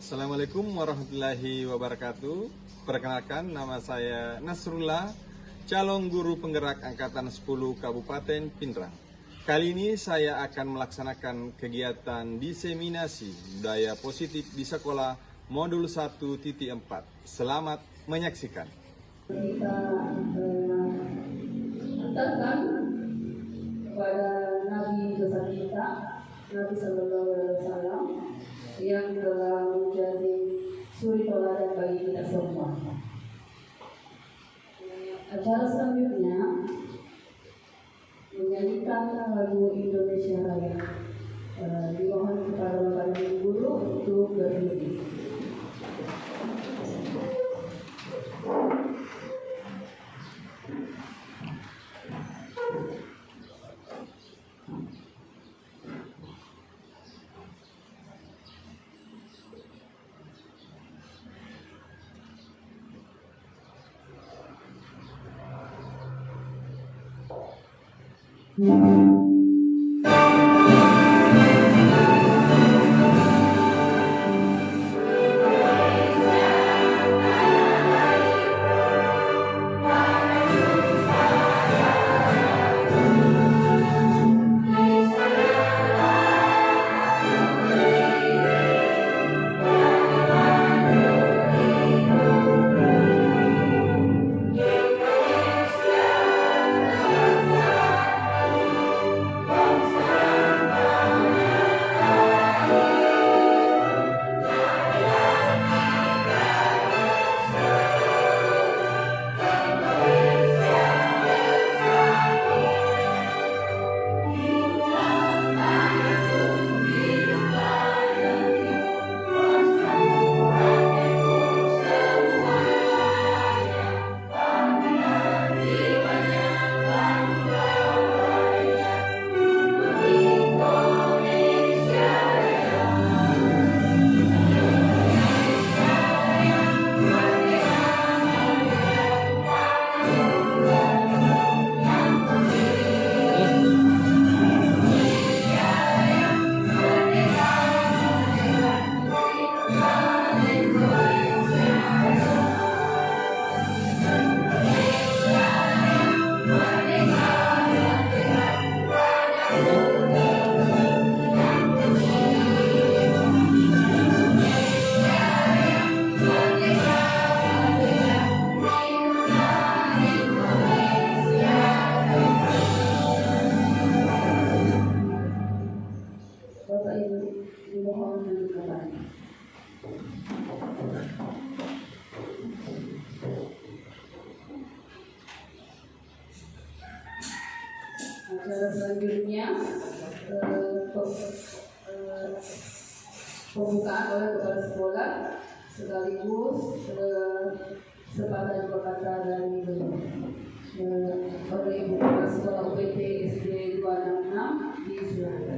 Assalamualaikum warahmatullahi wabarakatuh. Perkenalkan, nama saya Nasrullah, calon guru penggerak Angkatan 10 Kabupaten Pindrang. Kali ini saya akan melaksanakan kegiatan diseminasi budaya positif di sekolah modul 1.4. Selamat menyaksikan. Kita hantarkan kepada Nabi besar kita, Nabi Sallallahu Alaihi Wasallam, yang telah menjadi suri teladan bagi kita semua. Acara selanjutnya menyanyikan lagu Indonesia Raya. Dimohon kepada Bapak Ibu guru untuk berdiri. Bapak Ibu dimohon duduk kembali. Acara selanjutnya pembukaan oleh kepala sekolah sekaligus sepatah dua kata dari oleh Ibu Kepala Sekolah UPT SD 266 di Surabaya.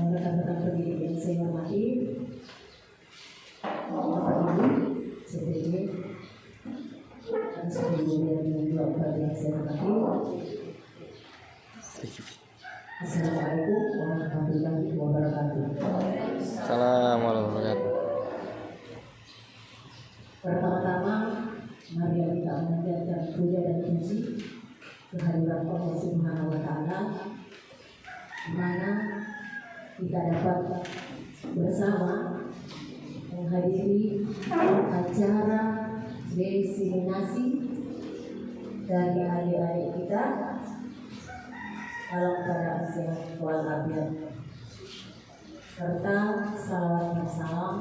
Rekan-rekan pendidik yang saya hormati, Bapak Ibu, CPD, dan seluruh yang dua yang saya hormati. Assalamualaikum warahmatullahi wabarakatuh. Assalamualaikum warahmatullahi wabarakatuh. Pertama-tama, mari kita menjadikan puja dan puji kehadiran Allah Subhanahu wa Ta'ala, di mana kita dapat bersama menghadiri acara diseminasi dari adik-adik kita dalam keadaan sehat walafiat, serta salawat dan salam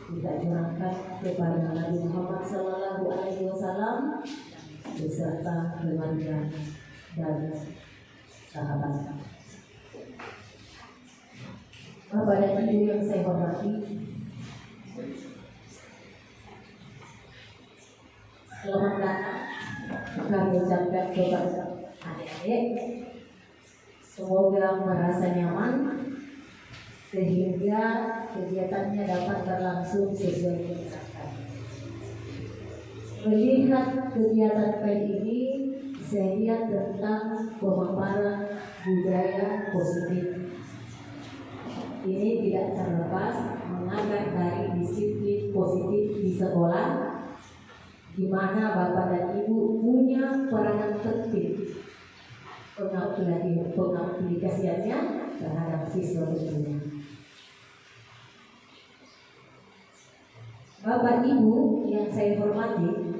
kita curahkan kepada Nabi Muhammad Sallallahu Alaihi Wasallam beserta keluarga dan sahabat. Bapak dan Ibu yang saya hormati, selamat datang kami ucapkan kepada adik-adik. Semoga merasa nyaman sehingga kegiatannya dapat berlangsung sesuai diharapkan. Melihat kegiatan kali ini, saya lihat tentang pemaparan budaya positif. Ini tidak terlepas mengangkat dari disiplin positif di sekolah, di mana Bapak dan Ibu punya peranan penting pengaplikasiannya terhadap siswa tentunya. Bapak Ibu yang saya hormati,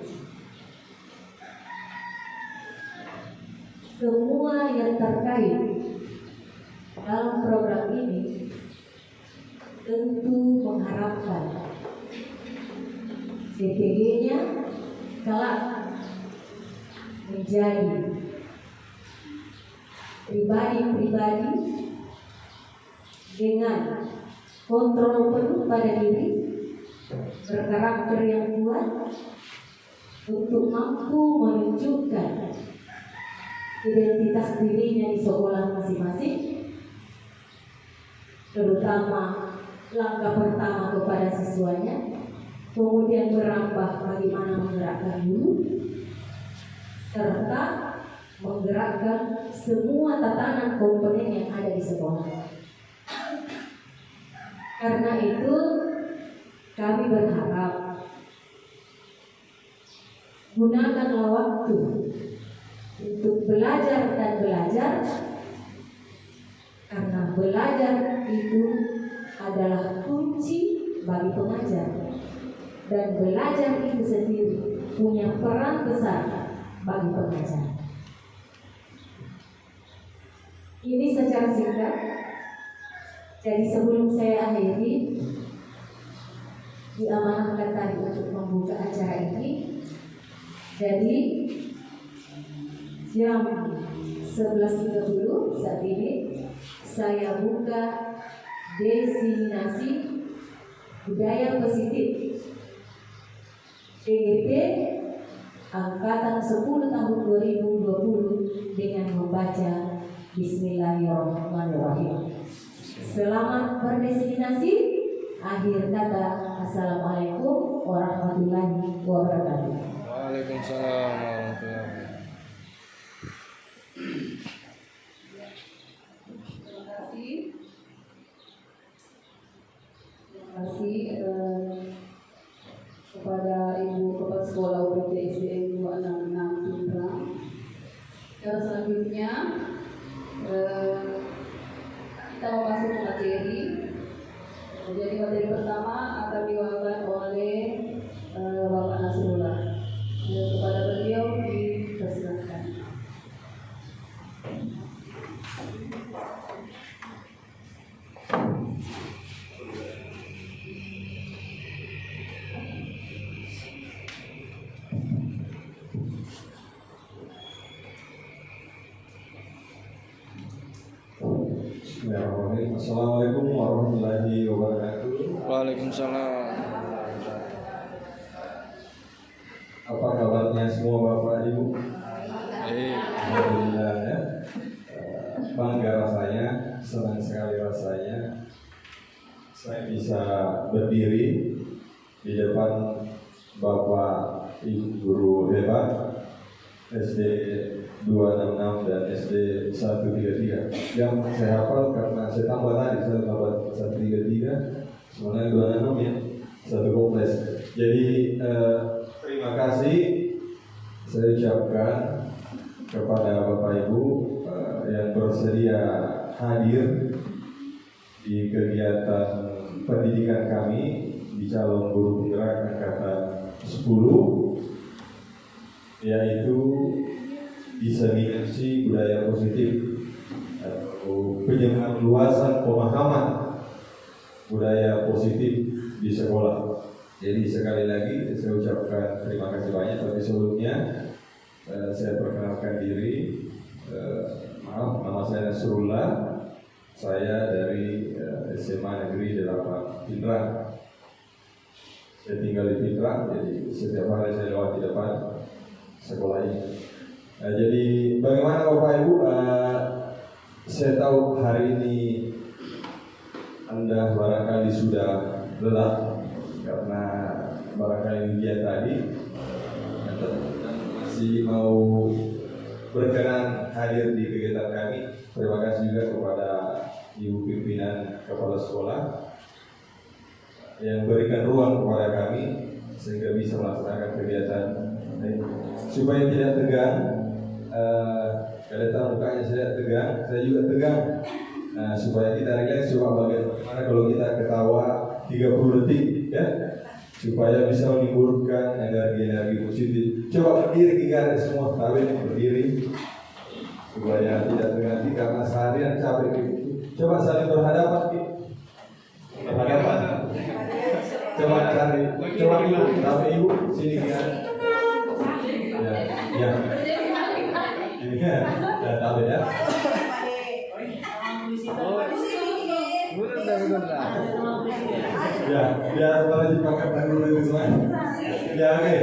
semua yang terkait dalam program ini tentu mengharapkan CPG-nya kelak menjadi pribadi-pribadi dengan kontrol penuh pada diri, berkarakter yang kuat untuk mampu menunjukkan identitas dirinya di sekolah masing-masing, terutama langkah pertama kepada siswanya, kemudian berambah bagaimana menggerakkan guru, serta menggerakkan semua tatanan komponen yang ada di sekolah. Karena itu kami berharap gunakanlah waktu untuk belajar dan belajar, karena belajar itu adalah kunci bagi pengajar, dan belajar itu sendiri punya peran besar bagi pengajar. Ini secara singkat. Jadi sebelum saya akhiri, diamanahkan tadi untuk membuka acara ini. Jadi jam 11.30 saat ini saya buka diseminasi budaya positif PGP Angkatan 10 tahun 2020 dengan membaca Bismillahirrahmanirrahim. Selamat berdiseminasi. Akhir kata, assalamualaikum warahmatullahi wabarakatuh. Waalaikumsalam warahmatullahi wabarakatuh. Terima kasih kepada Ibu Kepala Sekolah UPT SDN 266 Pindrang. Dan selanjutnya kita masuk ke materi. Jadi materi pertama akan diwakilkan oleh Bapak Nasrullah. Kepada beliau dipersilakan. Bismillahirrahmanirrahim. Assalamualaikum warahmatullahi wabarakatuh. Waalaikumsalam. Apa kabarnya semua Bapak Ibu? Alhamdulillah ya. Bangga rasanya, senang sekali rasanya saya bisa berdiri di depan Bapak Ibu guru hebat SD 266 dan SD 133 yang saya hafal karena saya tambah tadi 133 sebenarnya 266 ya, satu kompleks. Jadi terima kasih saya ucapkan kepada Bapak Ibu yang bersedia hadir di kegiatan pendidikan kami di calon guru penggerak angkatan 10, yaitu diseminasi budaya positif atau penyebarluasan pemahaman budaya positif di sekolah. Jadi sekali lagi saya ucapkan terima kasih banyak. Tapi sebelumnya saya perkenalkan diri. Maaf, nama saya Nasrullah. Saya dari SMA Negeri 8 Pindrang. Saya tinggal di Pindrang, jadi setiap hari saya lewat di depan sekolah ini. Jadi bagaimana Bapak Ibu? Saya tahu hari ini Anda barangkali sudah lelah karena barangkali dia tadi dan masih mau berkenan hadir di kegiatan kami. Terima kasih juga kepada Ibu Pimpinan Kepala Sekolah yang berikan ruang kepada kami sehingga bisa melaksanakan kegiatan ini. Supaya tidak tegang, kalian tahu mukanya saya tegang, saya juga tegang. Supaya kita rileks, coba bagaimana kalau kita ketawa 30 detik ya, supaya bisa menimbulkan energi-energi positif. Coba berdiri kita semua, kalian berdiri supaya tidak terganti karena seharian capek gitu. Coba saling berhadapan gitu. Berhadapan. Coba cari, coba ibu, tapi ibu sini kita. Ya. Ini kan, ya tahu ya. Ya, biar kalau dipakai dulu itu semua. Ya oke.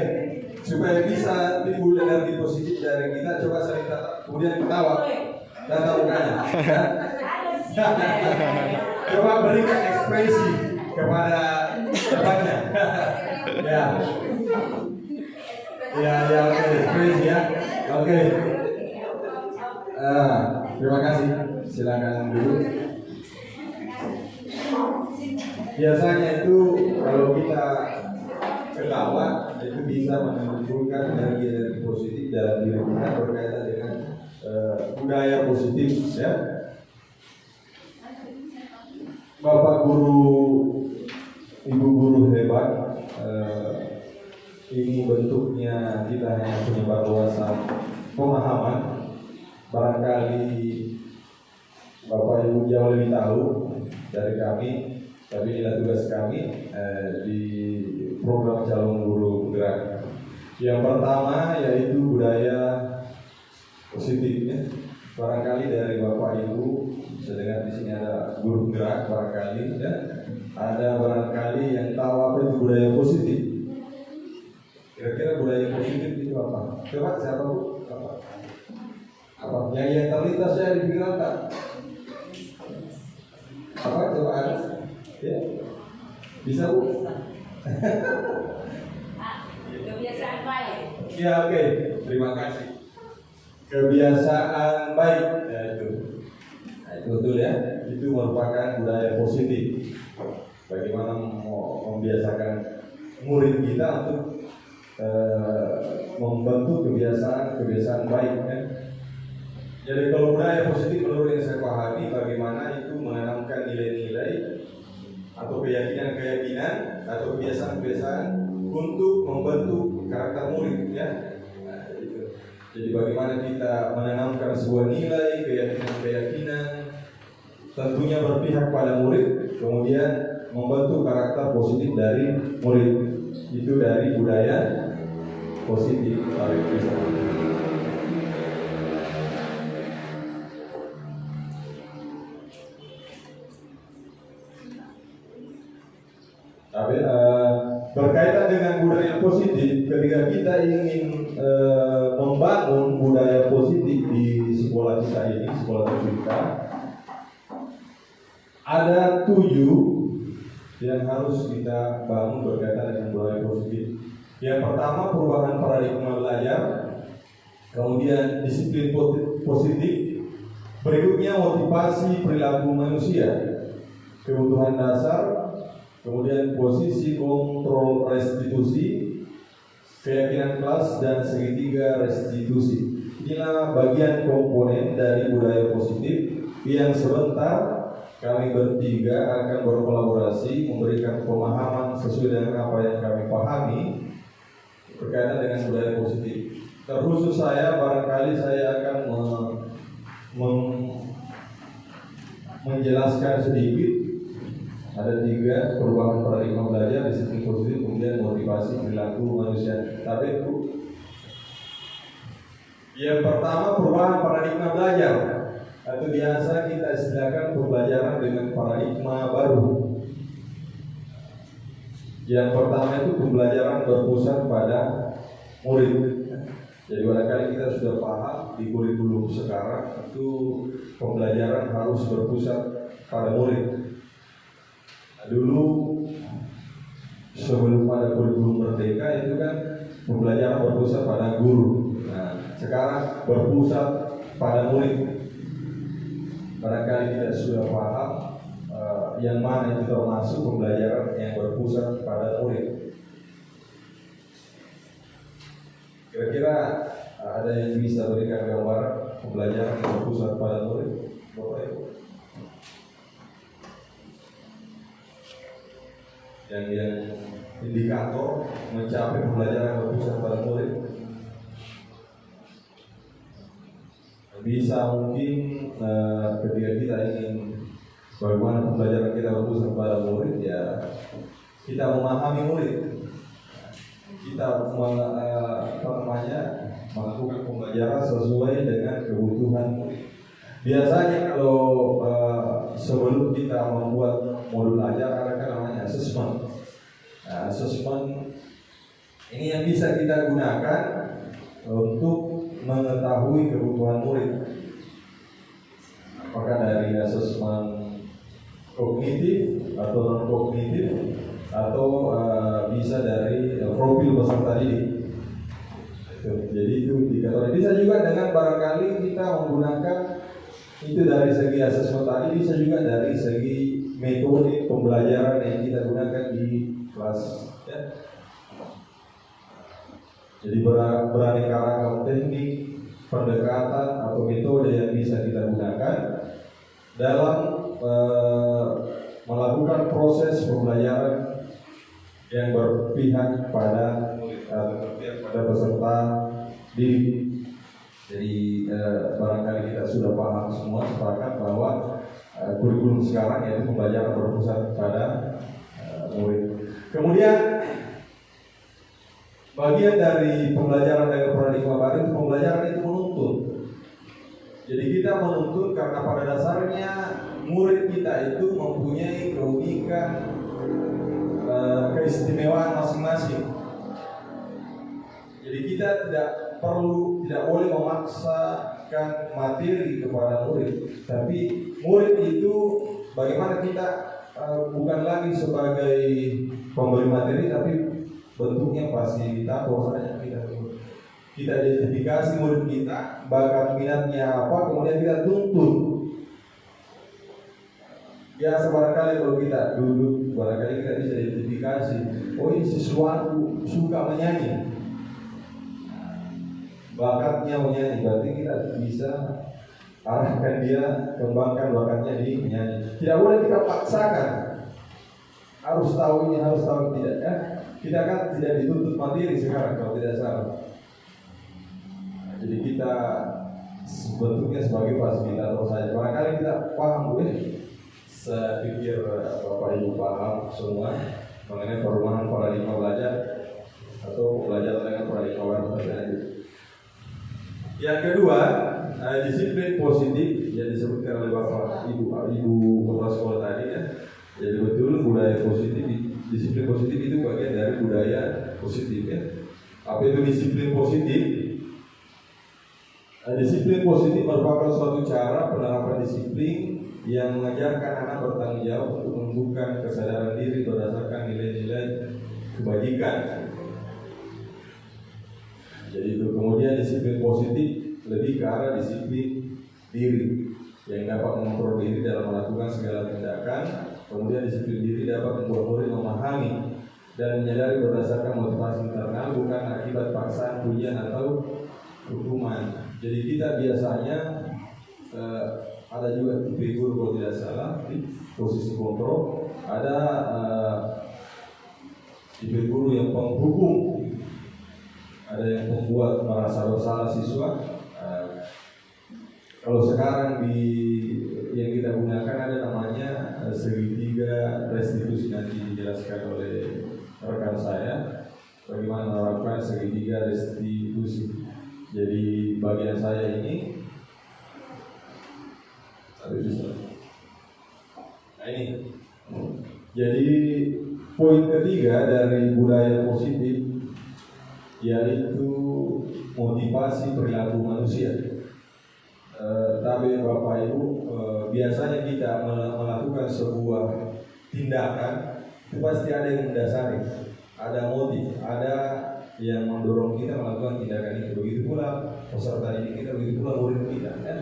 Supaya bisa timbul energi positif dari kita, coba saling tatap, kemudian ketawa, tatap mukanya. Coba berikan ekspresi kepada temannya. Ya, oke, ekspresi ya. Oke. Terima kasih. Silakan dulu. Biasanya itu kalau kita ketawa itu bisa menimbulkan energi positif dalam diri kita berkaitan dengan budaya positif ya. Bapak guru, ibu guru hebat, ini bentuknya tidak hanya penyebar luasan pemahaman. Barangkali Bapak Ibu jauh lebih tahu dari kami, tapi inilah tugas kami di program calon guru penggerak. Yang pertama yaitu budaya positif ya. Barangkali dari Bapak Ibu bisa dengar di sini ada guru penggerak barangkali ya. Ada barangkali yang tahu apa itu budaya positif. Kira-kira budaya positif itu apa? Coba siapa Bu? Apa? Yang terlintas saya di pikiran tak? Apa coba ada? Ya. Bisa Bu? Kebiasaan baik. Ya oke. Terima kasih. Kebiasaan baik ya itu. Nah, itu betul ya. Itu merupakan budaya positif. Bagaimana membiasakan murid kita untuk membentuk kebiasaan baik ya. Jadi kalau budaya positif menurut yang saya pahami, bagaimana itu menanamkan nilai-nilai atau keyakinan-keyakinan atau kebiasaan-kebiasaan untuk membentuk karakter murid ya. Nah, itu. Jadi bagaimana kita menanamkan sebuah nilai, keyakinan-keyakinan, tentunya berpihak pada murid, kemudian membentuk karakter positif dari murid. Itu dari budaya positif tarik pisah. Tapi berkaitan dengan budaya positif, ketika kita ingin membangun budaya positif di sekolah kita ini, sekolah kita, ada 7 yang harus kita bangun berkaitan dengan budaya positif. Yang pertama perubahan paradigma belajar, kemudian disiplin positif, berikutnya motivasi perilaku manusia, kebutuhan dasar, kemudian posisi kontrol restitusi, keyakinan kelas, dan segitiga restitusi. Inilah bagian komponen dari budaya positif yang sebentar kami bertiga akan berkolaborasi memberikan pemahaman sesuai dengan apa yang kami pahami berkaitan dengan budaya positif. Terkhusus saya, barangkali saya akan menjelaskan sedikit. Ada 3 perubahan paradigma belajar, disiplin positif, kemudian motivasi perilaku manusia. Tapi yang pertama perubahan paradigma belajar. atau biasa kita istilahkan pembelajaran dengan paradigma baru. Yang pertama itu pembelajaran berpusat pada murid. Jadi barangkali kita sudah paham di kurikulum sekarang itu pembelajaran harus berpusat pada murid. Nah, dulu sebelum ada kurikulum merdeka itu kan pembelajaran berpusat pada guru. Nah, sekarang berpusat pada murid. Barangkali kita sudah paham yang mana itu termasuk pembelajaran yang berpusat pada murid. Kira-kira ada yang bisa berikan gambaran pembelajaran yang berpusat pada murid? Bapak Ibu. Yang indikator mencapai pembelajaran yang berpusat pada murid. Bisa mungkin ketika kita ingin bagaimana pembelajaran kita berpusat pada murid, ya kita memahami murid. Kita melakukan pembelajaran sesuai dengan kebutuhan murid. Biasanya kalau sebelum kita membuat modul ajar ada kan namanya assessment. Nah, assessment ini yang bisa kita gunakan untuk mengetahui kebutuhan murid. Apakah dari assessment kognitif atau non kognitif atau bisa dari profil peserta didik. Jadi itu indikator. Bisa juga dengan barangkali kita menggunakan itu dari segi assessment tadi, bisa juga dari segi metode pembelajaran yang kita gunakan di kelas. Ya. Jadi beraneka ragam teknik, pendekatan atau metode yang bisa kita gunakan dalam melakukan proses pembelajaran yang berpihak pada peserta didik. Jadi barangkali kita sudah paham semua, sepakat bahwa kurikulum sekarang yaitu pembelajaran berpusat pada murid. Kemudian bagian dari pembelajaran dengan paradigma baru itu pembelajaran itu menuntut. Jadi kita menuntut karena pada dasarnya murid kita itu mempunyai keunikan, keistimewaan masing-masing. Jadi kita tidak boleh memaksakan materi kepada murid, tapi murid itu bagaimana kita bukan lagi sebagai pemberi materi, tapi bentuknya fasilitator saja. Kita identifikasi murid kita, bakat minatnya apa, kemudian kita tuntut. Ya barangkali kalau kita duduk, barangkali kita bisa identifikasi, oh ini sesuatu suka menyanyi, bakatnya menyanyi, berarti kita bisa arahkan dia, kembangkan bakatnya di menyanyi. Tidak boleh kita paksakan, harus tahu ini, harus tahu tidak ya. Kita kan tidak dituntut materi sekarang kalau tidak salah. Jadi kita bentuknya sebagai fasilitator saja. Barangkali kita paham, saya pikir Bapak Ibu paham semua mengenai perubahan paradigma belajar atau belajar dengan paradigma baru. Yang kedua, disiplin positif yang disebutkan oleh Bapak Ibu kepala sekolah tadi ya. Jadi betul budaya positif, disiplin positif itu bagian dari budaya positif ya. Apa itu disiplin positif? Disiplin positif merupakan suatu cara penerapan disiplin yang mengajarkan anak bertanggung jawab untuk menumbuhkan kesadaran diri berdasarkan nilai-nilai kebajikan. Jadi itu kemudian disiplin positif lebih ke arah disiplin diri yang dapat mengontrol diri dalam melakukan segala tindakan. Kemudian disiplin diri dapat membuat murid memahami dan menyadari berdasarkan motivasi internal, bukan akibat paksaan, pujian atau hukuman. Jadi kita biasanya ada juga figur kalau tidak salah di posisi kontrol, ada figur yang penghukum, ada yang membuat merasa bersalah siswa. Kalau sekarang yang kita gunakan ada namanya segitiga restitusi, nanti dijelaskan oleh rekan saya bagaimana menerapkan segitiga restitusi. Jadi bagian saya ini Harus bisa. Nah ini. Jadi poin ketiga dari budaya positif yaitu motivasi perilaku manusia. Tapi Bapak Ibu, biasanya kita melakukan sebuah tindakan itu pasti ada yang mendasari, ada motif, ada yang mendorong kita melakukan tindakan itu. Begitu pula peserta didik kita, begitu pula murid kita. Kan?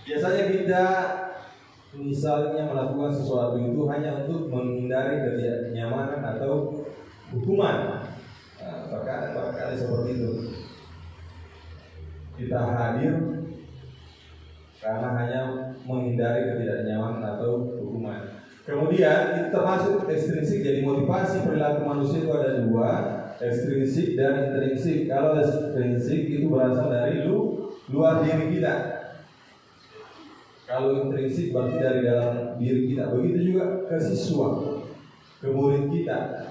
Biasanya kita misalnya melakukan sesuatu itu hanya untuk menghindari ketidaknyamanan atau hukuman. Barangkali seperti itu. Kita hadir karena hanya menghindari ketidaknyamanan atau hukuman. Kemudian itu termasuk ekstrinsik. Jadi motivasi perilaku manusia itu ada dua, ekstrinsik dan intrinsik. Kalau ekstrinsik itu berasal dari luar diri kita. Kalau intrinsik berarti dari dalam diri kita. Begitu juga ke siswa, ke murid kita.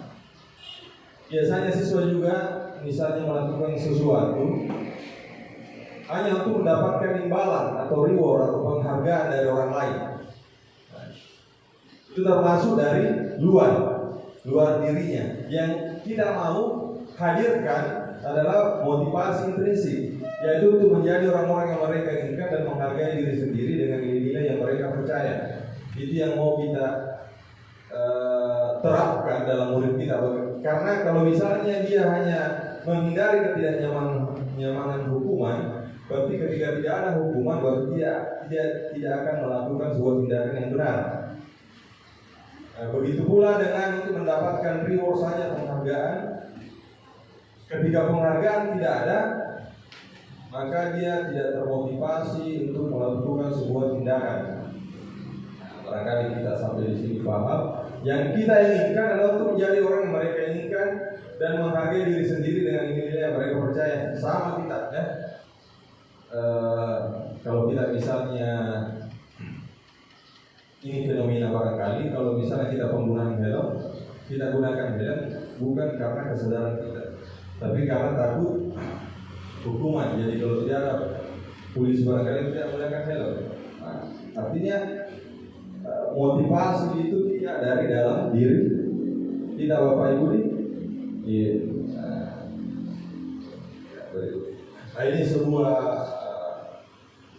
Biasanya siswa juga misalnya melakukan sesuatu hanya untuk mendapatkan imbalan atau reward atau penghargaan dari orang lain. Itu termasuk dari luar dirinya. Yang kita mau hadirkan adalah motivasi intrinsik, yaitu untuk menjadi orang-orang yang mereka inginkan dan menghargai diri sendiri dengan nilai-nilai yang mereka percaya. Itu yang mau kita terapkan dalam murid kita. Karena kalau misalnya dia hanya menghindari ketidaknyamanan hukuman, berarti ketika tidak ada hukuman, berarti dia tidak akan melakukan sebuah tindakan yang benar. Nah, begitu pula dengan untuk mendapatkan reward saja, penghargaan. Ketika penghargaan tidak ada, maka dia tidak termotivasi untuk melakukan sebuah tindakan. Nah, barangkali kita sampai di sini paham. Yang kita inginkan adalah untuk menjadi orang yang mereka inginkan dan menghargai diri sendiri dengan nilai yang mereka percaya. Sama kita, ya. Kalau kita misalnya ini fenomena barangkali, kalau misalnya kita penggunaan helm, kita gunakan helm bukan karena kesadaran kita, tapi karena takut hukuman. Jadi kalau tidak ada polisi barangkali tidak menggunakan helm. Nah, artinya motivasi itu tidak dari dalam diri kita, Bapak Ibu nih. Iya. Nah, ini sebuah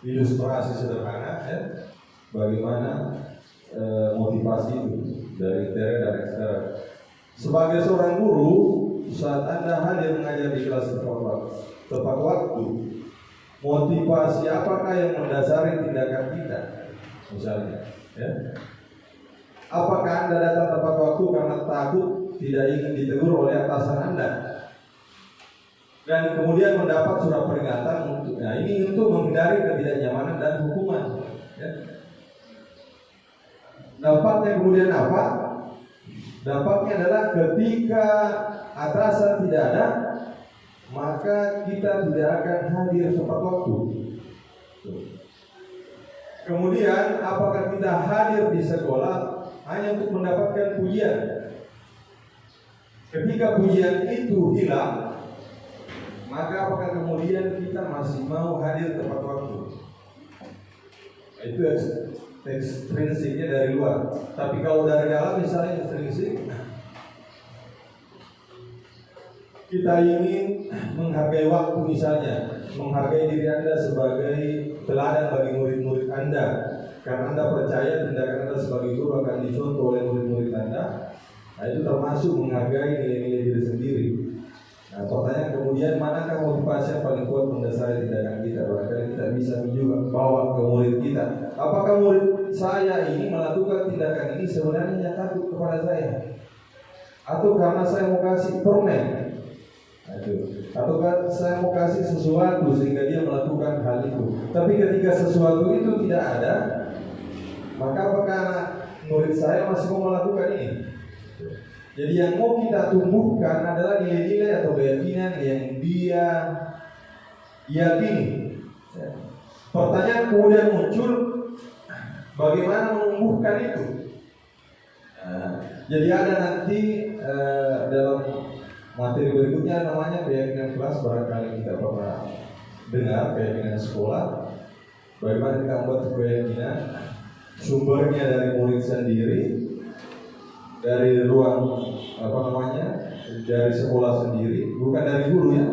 ilustrasi sederhana, ya, bagaimana motivasi itu dari intern dan ekstern. Sebagai seorang guru, saat Anda hadir mengajar di kelas tepat waktu, motivasi apakah yang mendasari tindakan kita? Misalnya, ya, apakah Anda datang tepat waktu karena takut tidak ingin ditegur oleh atasan Anda dan kemudian mendapat surat peringatan untuk, nah ini untuk menghindari ketidaknyamanan dan hukuman, ya. Dampaknya kemudian apa? Dampaknya adalah ketika atasan tidak ada, maka kita tidak akan hadir tepat waktu. Kemudian apakah kita hadir di sekolah hanya untuk mendapatkan pujian? Ketika pujian itu hilang, maka apakah kemudian kita masih mau hadir tepat waktu? Itu ekstrinsiknya dari luar. Tapi kalau dari dalam, misalnya ekstrinsik, kita ingin menghargai waktu, misalnya menghargai diri Anda sebagai teladan bagi murid-murid Anda, karena Anda percaya tindakan Anda sebagai guru akan dicontoh oleh murid-murid Anda. Nah, itu termasuk menghargai nilai-nilai diri sendiri. Nah, pertanyaan kemudian, manakah motivasi yang paling kuat mendasari tindakan kita? Barangkali kita bisa juga bawa ke murid kita. Apakah murid saya ini melakukan tindakan ini sebenarnya takut kepada saya? Atau karena saya mau kasih permen? Atau saya mau kasih sesuatu sehingga dia melakukan hal itu. Tapi ketika sesuatu itu tidak ada, maka apakah murid saya masih mau melakukan ini? Jadi yang mau kita tumbuhkan adalah nilai-nilai atau keyakinan yang dia yakini. Pertanyaan kemudian muncul, bagaimana menumbuhkan itu? Jadi ada nanti dalam materi berikutnya namanya keyakinan kelas, barangkali kita pernah dengar keyakinan sekolah. Bagaimana kita membuat keyakinan sumbernya dari murid sendiri, dari ruang dari sekolah sendiri, bukan dari guru ya.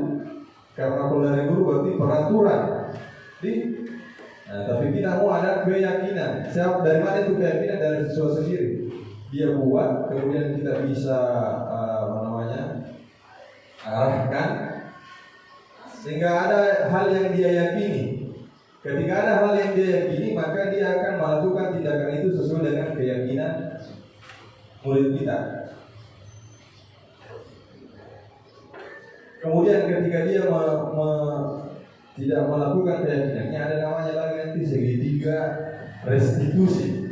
Karena kalau dari guru berarti peraturan. Tapi kita mau ada keyakinan. Dari mana itu keyakinan? Dari siswa sendiri. Dia buat, kemudian kita bisa arahkan sehingga ada hal yang dia yakini. Ketika ada hal yang dia yakini, maka dia akan melakukan tindakan itu sesuai dengan keyakinan murid kita. Kemudian ketika dia tidak melakukan keyakinannya, ada namanya lagi nanti segitiga restitusi.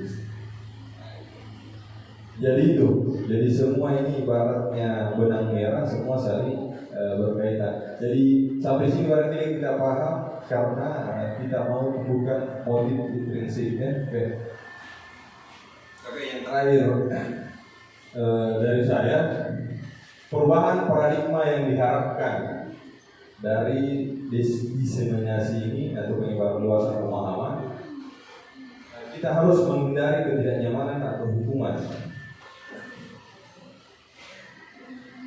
Jadi semua ini ibaratnya benang merah, semua saling berkaitan. Jadi sampai sini barangkali kita paham, karena kita mau bukan motif intrinsipnya. Oke, yang terakhir dari saya, perubahan paradigma yang diharapkan dari diseminasi ini atau penyebaran luasan pemahaman, kita harus menghindari ketidaknyamanan atau hukuman.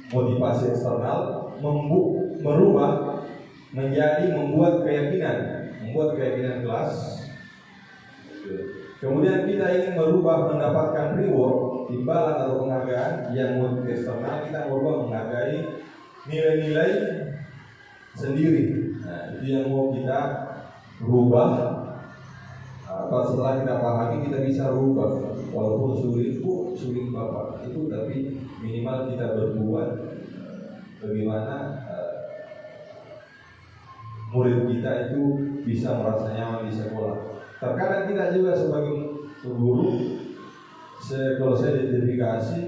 Motivasi eksternal merubah menjadi membuat keyakinan kelas. Kemudian kita ingin merubah mendapatkan reward, imbalan atau penghargaan yang motif eksternal, kita merubah menghargai nilai-nilai sendiri. Itu yang mau kita rubah. Setelah kita pahami, kita bisa rubah. Walaupun sulit Bapak itu, tapi minimal kita berbuat bagaimana murid kita itu bisa merasa nyaman di sekolah. Terkadang kita juga sebagai guru, kalau saya identifikasi,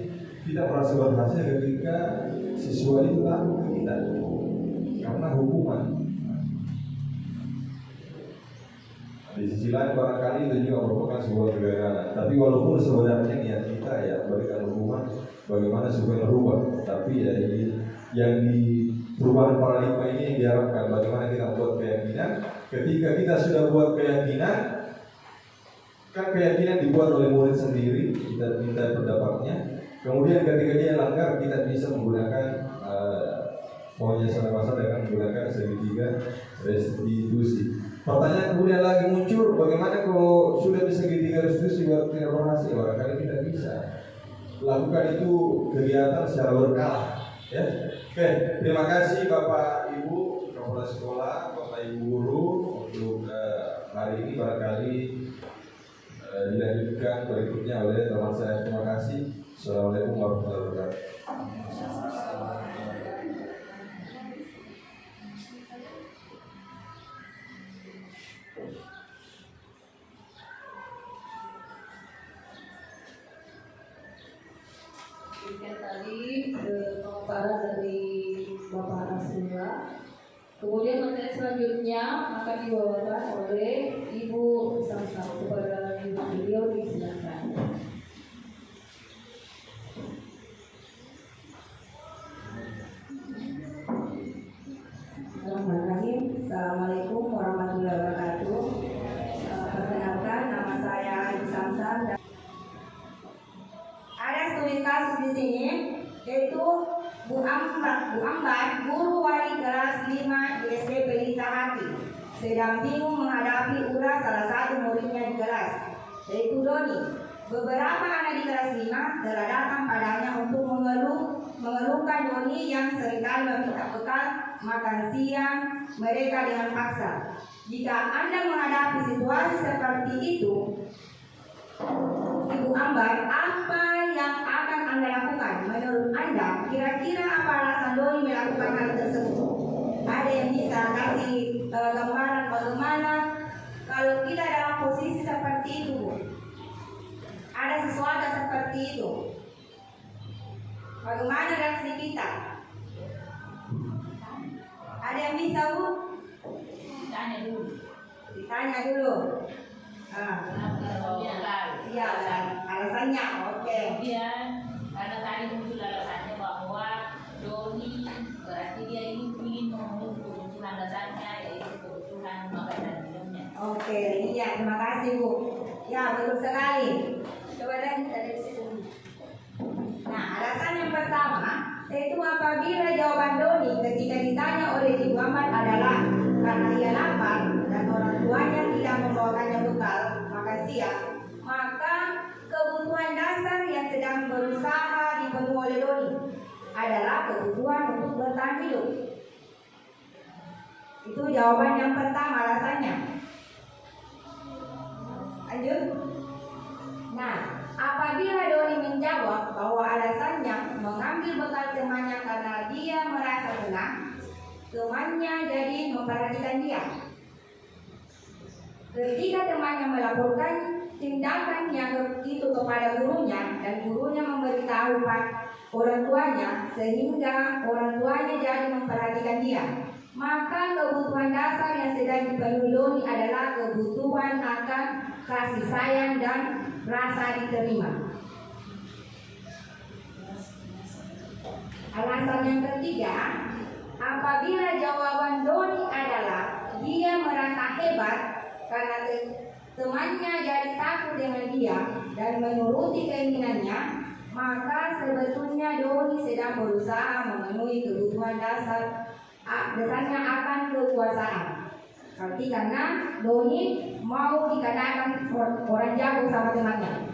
kita merasa berhasil ketika siswa itu takut ke kita karena hukuman. Di sisi lain barangkali itu juga merupakan sebuah kegagalan. Tapi walaupun sebenarnya niat kita ya berikan hukuman, bagaimana supaya merubah. Tapi ya yang di perubahan paradigma ini yang diharapkan, bagaimana kita buat keyakinan. Ketika kita sudah buat keyakinan, kan keyakinan dibuat oleh murid sendiri, kita minta pendapatnya. Kemudian ketika dia langgar, kita bisa menggunakan maunya sama-sama dengan menggunakan segitiga restitusi. Pertanyaan kemudian lagi muncul, bagaimana kalau sudah di segitiga restitusi baru tidak berhasil? Barangkali kita bisa lakukan itu kegiatan secara berkala. Ya, oke. Terima kasih Bapak Ibu kepala sekolah, Bapak Ibu guru untuk hari ini. Barangkali dilanjutkan berikutnya oleh teman saya. Terima kasih. Assalamualaikum warahmatullahi wabarakatuh. Demikian tadi pemaparan dari Bapak Nasrullah. Kemudian materi selanjutnya akan dibawakan oleh Ibu Samsa. Kepada Ibu beliau disilakan. Bismillahirrahmanirrahim. Assalamualaikum warahmatullahi wabarakatuh. Perkenalkan, nama saya Ibu Samsa. Ada studi kasus di sini, yaitu Bu Ambar, guru wali kelas 5 di SD Pelita Hati, sedang bingung menghadapi ulah salah satu muridnya di kelas, yaitu Doni. Beberapa anak di kelas 5 telah datang padanya untuk mengeluhkan Doni yang seringkali meminta bekal makan siang mereka dengan paksa. Jika Anda menghadapi situasi seperti itu, Ibu Ambar, apa yang akan Anda lakukan? Menurut Anda, kira-kira apa alasan Doni melakukan hal tersebut? Ada yang bisa kasih gambaran bagaimana kalau kita dalam posisi seperti itu, Bu? Ada sesuatu seperti itu, bagaimana reaksi kita? Ada yang bisa, Bu? Ditanya dulu. Iya, alasannya. Oke. Karena tadi muncul alasannya bahwa Doni berarti dia ingin memenuhi kebutuhan dasarnya, yaitu kebutuhan makan dan minumnya. Oke, kasih Bu. Ya, betul sekali. Coba lanjut dari situ. Nah, alasan yang pertama yaitu apabila jawaban Doni ketika ditanya oleh Ibu Ahmad adalah karena ia lapar dan orang tuanya tidak membawakannya bekal makan siang, maka kebutuhan dasar yang sedang berusaha dipenuhi oleh Doni adalah kebutuhan untuk bertahan hidup. Itu jawaban yang pertama alasannya. Lanjut. Nah, apabila Doni menjawab bahwa alasannya mengambil bekal temannya karena dia merasa senang, temannya jadi memperhatikan dia. Ketika temannya melaporkan tindakan yang itu kepada gurunya dan gurunya memberitahu orang tuanya sehingga orang tuanya jadi memperhatikan dia, maka kebutuhan dasar yang sedang dipenuhi Doni adalah kebutuhan akan kasih sayang dan rasa diterima. Alasan yang ketiga, apabila jawaban Doni adalah dia merasa hebat karena temannya jadi takut dengan dia dan menuruti keinginannya, maka sebetulnya Doni sedang berusaha memenuhi kebutuhan dasarnya akan kekuasaan. Berarti karena Doni mau dikatakan orang jago sama temannya.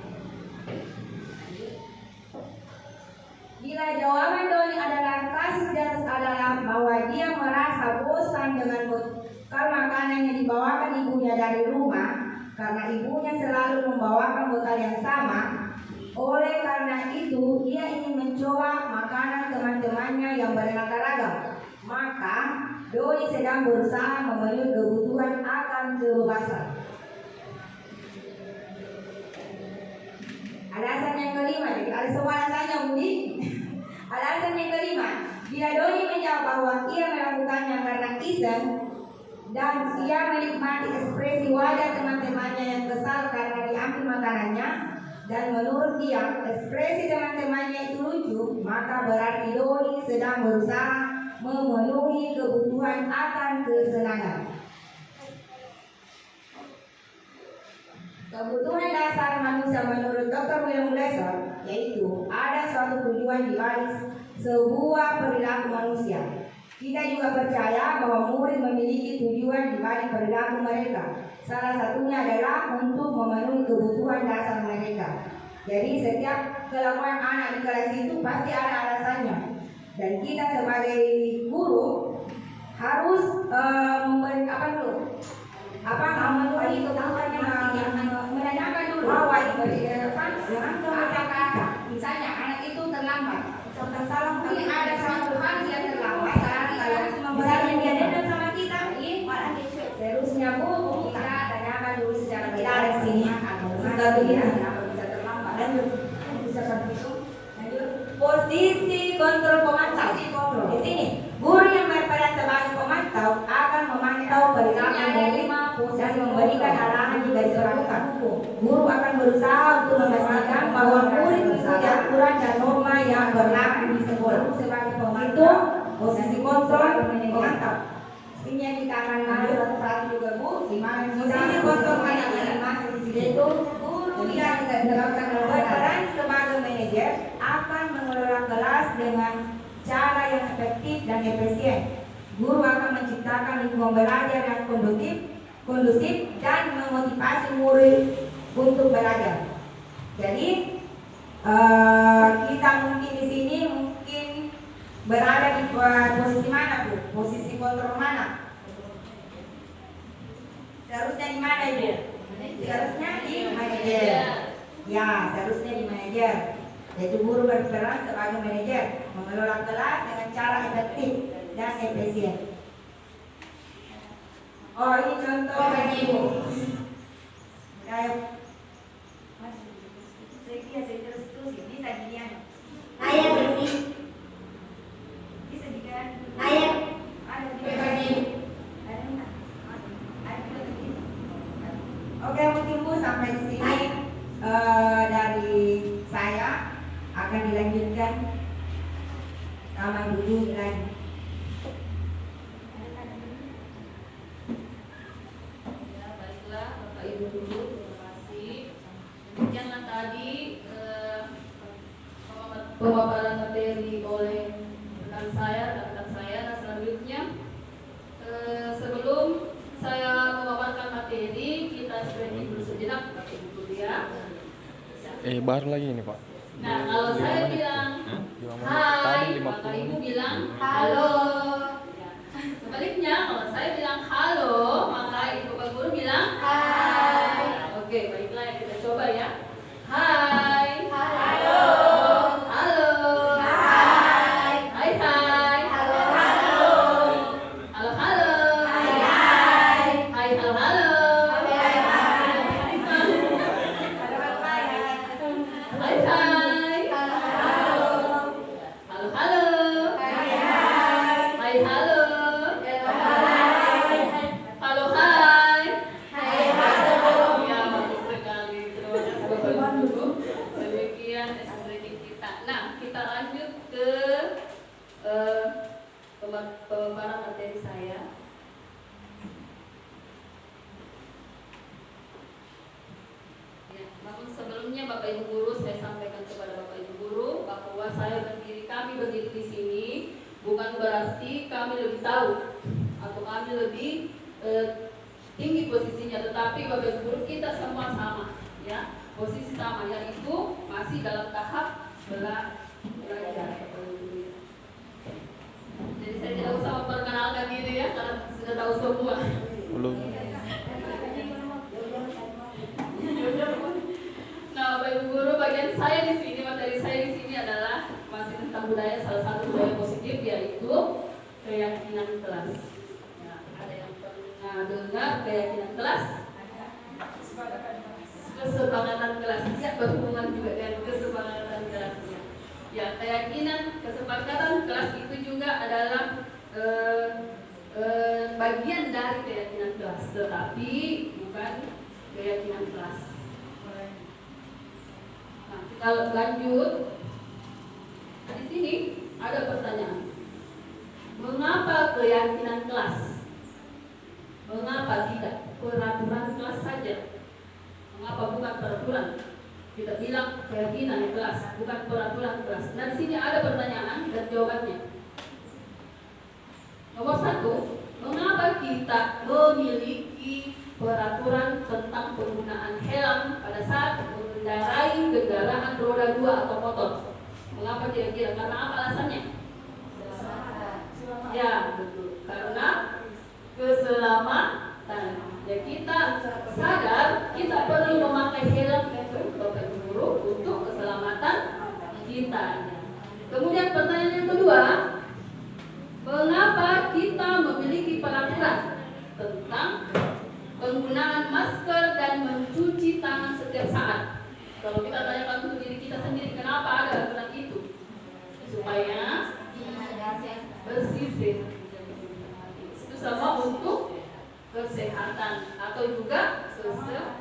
Bila jawaban Doni adalah kasus di atas adalah bahwa dia merasa bosan dengan bekal makanan yang dibawakan ibunya dari rumah karena ibunya selalu membawakan bekal yang sama. Oleh karena itu dia ingin mencoba makanan teman-temannya yang beraneka ragam. Maka Doni sedang berusaha memenuhi kebutuhan akan kebebasan. Alasan yang kelima, jadi ada semua alasannya Budi. Alasan yang kelima, bila Doni menjawab bahwa ia melakukannya karena iseng dan ia menikmati ekspresi wajah teman-temannya yang kesal karena diambil makanannya, dan menurut dia ekspresi teman-temannya itu lucu, maka berarti Doni sedang berusaha memenuhi kebutuhan akan kesenangan. Kebutuhan dasar manusia menurut Dr. William Glasser yaitu ada suatu tujuan di balik sebuah perilaku manusia. Kita juga percaya bahwa murid memiliki tujuan di balik perilaku mereka. Salah satunya adalah untuk memenuhi kebutuhan dasar mereka. Jadi setiap kelakuan anak di kelas itu pasti ada alasannya. Dan kita sebagai guru harus memenuhi kebutuhannya, menanyakan dulu bahwa apakah misalnya anak itu terlambat. Mungkin ada suatu hal yang terlambat. Misalnya dia dendam sama kita, seharusnya Bu kita tanyakan dulu secara kita di sini atau bisa terlambat. Lanjut, bisa seperti itu. Lanjut, posisi kontrol pemantau. Di sini, guru yang berperan sebagai pemantau akan memantau perilaku murid dan memberikan arahan jika diperlukan. Guru akan berusaha untuk memastikan bahwa murid mengikuti aturan dan norma yang berlaku di sekolah. Sebagai pemantau, posisi kontrol pemantau. Ini yang kita akan bahas satu-satu juga Bu. Posisi kontrol pemantau yaitu guru yang berperan sebagai manajer akan mengelola kelas dengan cara yang efektif dan efisien. Guru akan menciptakan lingkungan belajar yang kondusif dan memotivasi murid untuk belajar. Jadi kita mungkin di sini berada di posisi mana Bu? Posisi kontrol mana? Seharusnya di mana Ibu? Seharusnya di manajer. Ya, seharusnya di manajer. Yaitu guru berperan sebagai manajer, mengelola kelas dengan cara efektif dan efisien. Oh, ini contoh bagi Ibu. Ayo. Saya terus bisa ginian. Ayah bersih. Bisa juga. Ayah. Ada juga bagi Ibu. Oke, mungkin Bu sampai di sini dari saya akan dilanjutkan sama Ibu lagi. Ya, baiklah Bapak Ibu dulu. pemaparan materi oleh rekan saya. Nah, selanjutnya sebelum saya memaparkan materi, kita stretching dulu sejenak, Bapak Ibu ya. Baru lagi ini Pak. Nah, kalau saya bilang hai, maka Ibu bilang halo. Ya. Sebaliknya, kalau saya bilang halo, maka Ibu Bapak Guru bilang hai. Oke, baiklah ya, kita coba ya. Hai. Halo. Halo. Hai. Hai hai. Halo halo. Halo halo. Hai hai. Hai halo halo. Hai hai. Hai hai. Halo halo. Halo halo. Hai hai. Hai halo. Halo hai. Hai halo. Ya, bagus sekali. Terima kasih Bapak Guru. Demikian strategi kita. Nah, kita lanjut ke pemaparan materi saya. Ya, namun sebelumnya Bapak Ibu Guru, saya sampaikan kepada Bapak Ibu Guru bahwa kami berdiri di sini bukan berarti kami lebih tahu atau kami lebih tinggi posisinya, tetapi Bapak Ibu Guru kita semua sama, ya, posisi sama, yaitu masih dalam tahap belajar. Jadi saya tidak usah memperkenalkan diri ya, karena sudah tahu semua. Belum. Nah, Bapak Ibu Guru, bagian saya di sini, materi saya di sini adalah masih tentang budaya, salah satu budaya positif yaitu keyakinan kelas. Nah, ada yang pernah dengar keyakinan kelas? Kesepakatan kelas, ya, berhubungan juga dengan kesepakatan kelasnya. Ya, keyakinan kesepakatan kelas itu juga adalah bagian dari keyakinan kelas, tetapi bukan keyakinan kelas. Nah, kita lanjut. Di sini ada pertanyaan. Mengapa keyakinan kelas? Mengapa tidak peraturan kelas saja? Mengapa bukan peraturan? Kita bilang keyakinan kelas, bukan peraturan kelas. Nah, di sini ada pertanyaan dan jawabannya. Nomor 1, mengapa kita memiliki peraturan tentang penggunaan helm pada saat mengendarai kendaraan roda 2 atau motor? Mengapa kira-kira? Karena apa alasannya? Ya, betul. Karena keselamatan. Ya, kita sadar kita perlu memakai helm Bapak Ibu Guru untuk keselamatan kita. Kemudian pertanyaan yang kedua, mengapa kita memiliki peraturan tentang penggunaan masker dan mencuci tangan setiap saat? Kalau kita tanyakan untuk diri kita sendiri, kenapa ada aturan itu? Supaya bersih. Itu sama untuk kesehatan atau juga kesehatan.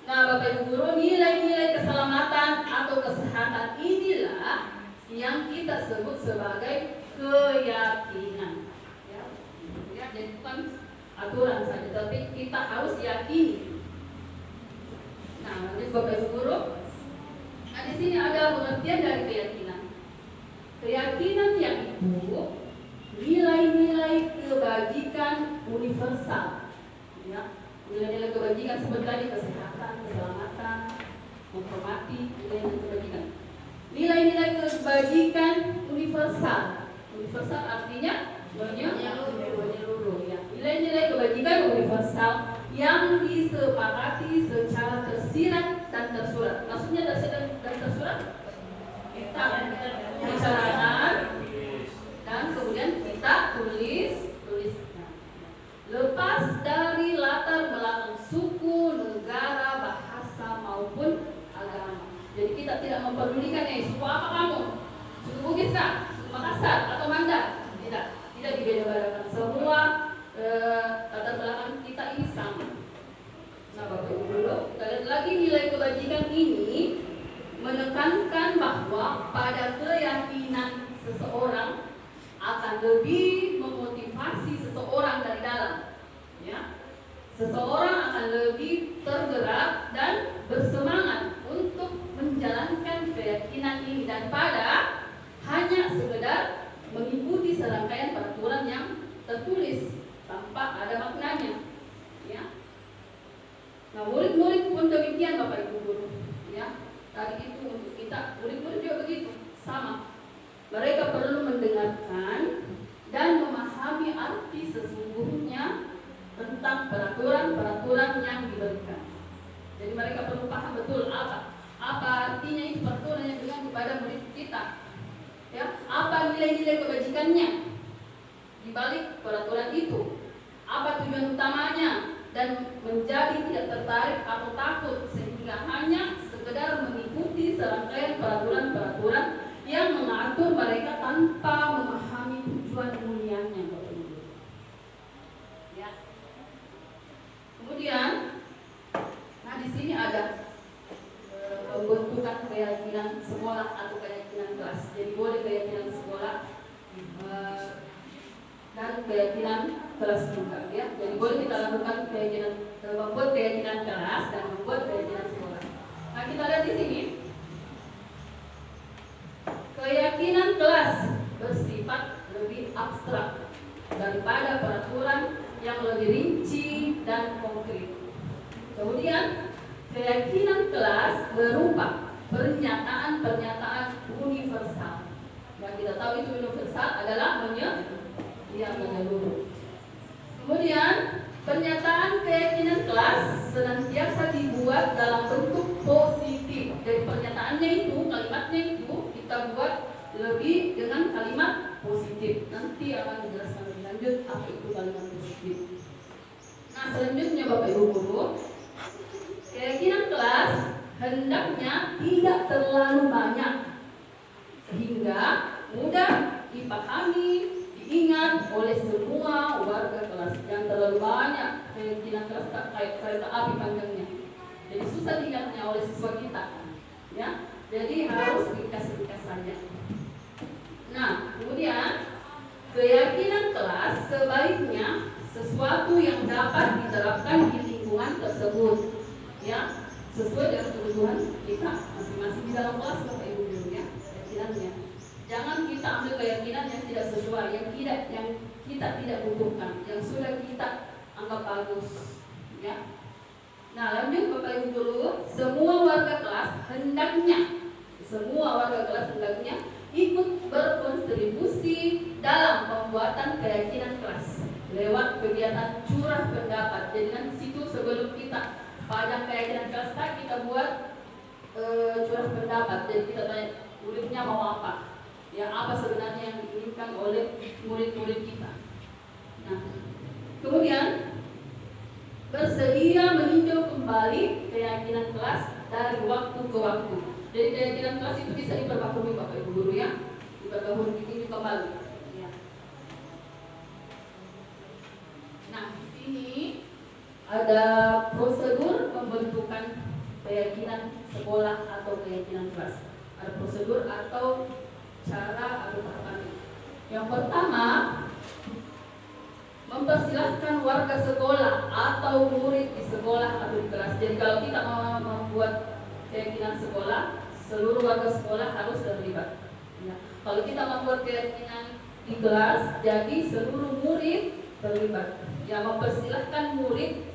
Nah, Bapak Ibu Guru, nilai-nilai keselamatan atau kesehatan inilah yang kita sebut sebagai keyakinan. Ya, jadi bukan aturan saja, tapi kita harus yakini. Nah, ini Bapak Ibu Guru, nah di sini ada pengertian dari keyakinan. Keyakinan yang itu nilai-nilai kebajikan universal, ya, nilai-nilai kebajikan seperti tadi kesehatan, keselamatan, menghormati, nilai-nilai kebajikan. Nilai-nilai kebajikan universal. Universal artinya menyeluruh, ya. Nilai-nilai kebajikan universal yang disepakati secara tersirat dan tersurat. Maksudnya tersirat dan tersurat? Kita bicarakan dan kemudian kita tulis. Lepas dari latar belakang suku, negara, bahasa maupun agama. Jadi kita tidak memperdulikan suku apa kamu, suku Bugis kah, suku Makassar atau Mandar. Tidak dibeda-bedakan. Semua latar belakang kita ini sama. Nah, Bapak Ibu Guru, kita lihat lagi nilai kebajikan ini menekankan bahwa pada keyakinan seseorang akan lebih memotivasi seseorang dari dalam, ya. Seseorang akan lebih tergerak dan bersemangat untuk menjalankan Nah, murid-murid pun demikian Bapak Ibu guru. Ya, tadi itu untuk kita, murid-murid juga begitu, sama. Mereka perlu mendengarkan dan memahami arti sesungguhnya tentang peraturan-peraturan yang diberikan. Jadi mereka perlu paham betul apa artinya itu peraturan yang diberikan kepada murid kita. Ya, apa nilai-nilai kebajikannya di balik peraturan itu? Apa tujuan utamanya? Dan menjadi tidak tertarik atau takut sehingga hanya sekedar mengikuti serangkaian peraturan-peraturan yang mengatur mereka tanpa memahami tujuan mulianya. Ya. Kemudian, nah di sini ada pembentukan keyakinan sekolah atau keyakinan kelas. Jadi boleh keyakinan sekolah dan keyakinan kelas juga, ya. Jadi boleh kita lakukan keyakinan, membuat keyakinan kelas dan membuat keyakinan sekolah. Nah, kita lihat di sini. Keyakinan kelas bersifat lebih abstrak daripada peraturan yang lebih rinci dan konkret. Kemudian, keyakinan kelas berupa pernyataan-pernyataan universal. Yang kita tahu itu universal adalah menyeluruh. Kemudian, pernyataan keyakinan kelas senantiasa dibuat dalam bentuk positif. Jadi pernyataannya itu, kalimatnya itu kita buat lebih dengan kalimat positif. Nanti akan dijelaskan lebih lanjut apa itu kalimat positif. Nah, selanjutnya Bapak Ibu guru, keyakinan kelas hendaknya tidak terlalu banyak sehingga mudah dipahami, diingat oleh semua warga kelas. Yang terlalu banyak keyakinan kelas kayak kereta api panjangnya, jadi susah diingatnya oleh siswa kita, ya. Jadi harus ringkas-ringkas saja. Nah, kemudian keyakinan kelas sebaiknya sesuatu yang dapat diterapkan di lingkungan tersebut, ya, sesuai dengan kebutuhan kita masing-masing di dalam kelas, Bapak Ibu guru, ya, keyakinannya. Jangan kita ambil keyakinan yang tidak sesuai, yang kita tidak butuhkan, yang sudah kita anggap bagus, ya. Nah, lanjut Bapak Ibu guru, semua warga kelas hendaknya ikut berkontribusi dalam pembuatan keyakinan kelas lewat kegiatan curah pendapat. Jadi nanti situ sebelum kita pajang keyakinan kelas kita buat curah pendapat. Jadi kita tanya muridnya mau apa, ya, apa sebenarnya yang diinginkan oleh murid-murid kita. Nah, kemudian bersedia meninjau kembali keyakinan kelas dari waktu ke waktu. Jadi keyakinan kelas itu bisa diperbaharui Bapak Ibu guru, ya, diperbaharui kembali. Ya. Nah, di sini ada prosedur pembentukan keyakinan sekolah atau keyakinan kelas. Ada prosedur atau cara atau tahapan. Yang pertama, mempersilahkan warga sekolah atau murid di sekolah atau di kelas. Jadi kalau kita mau membuat keyakinan sekolah, seluruh warga sekolah harus terlibat. Ya. Kalau kita membuat keyakinan di kelas, jadi seluruh murid terlibat. Ya, mempersilahkan murid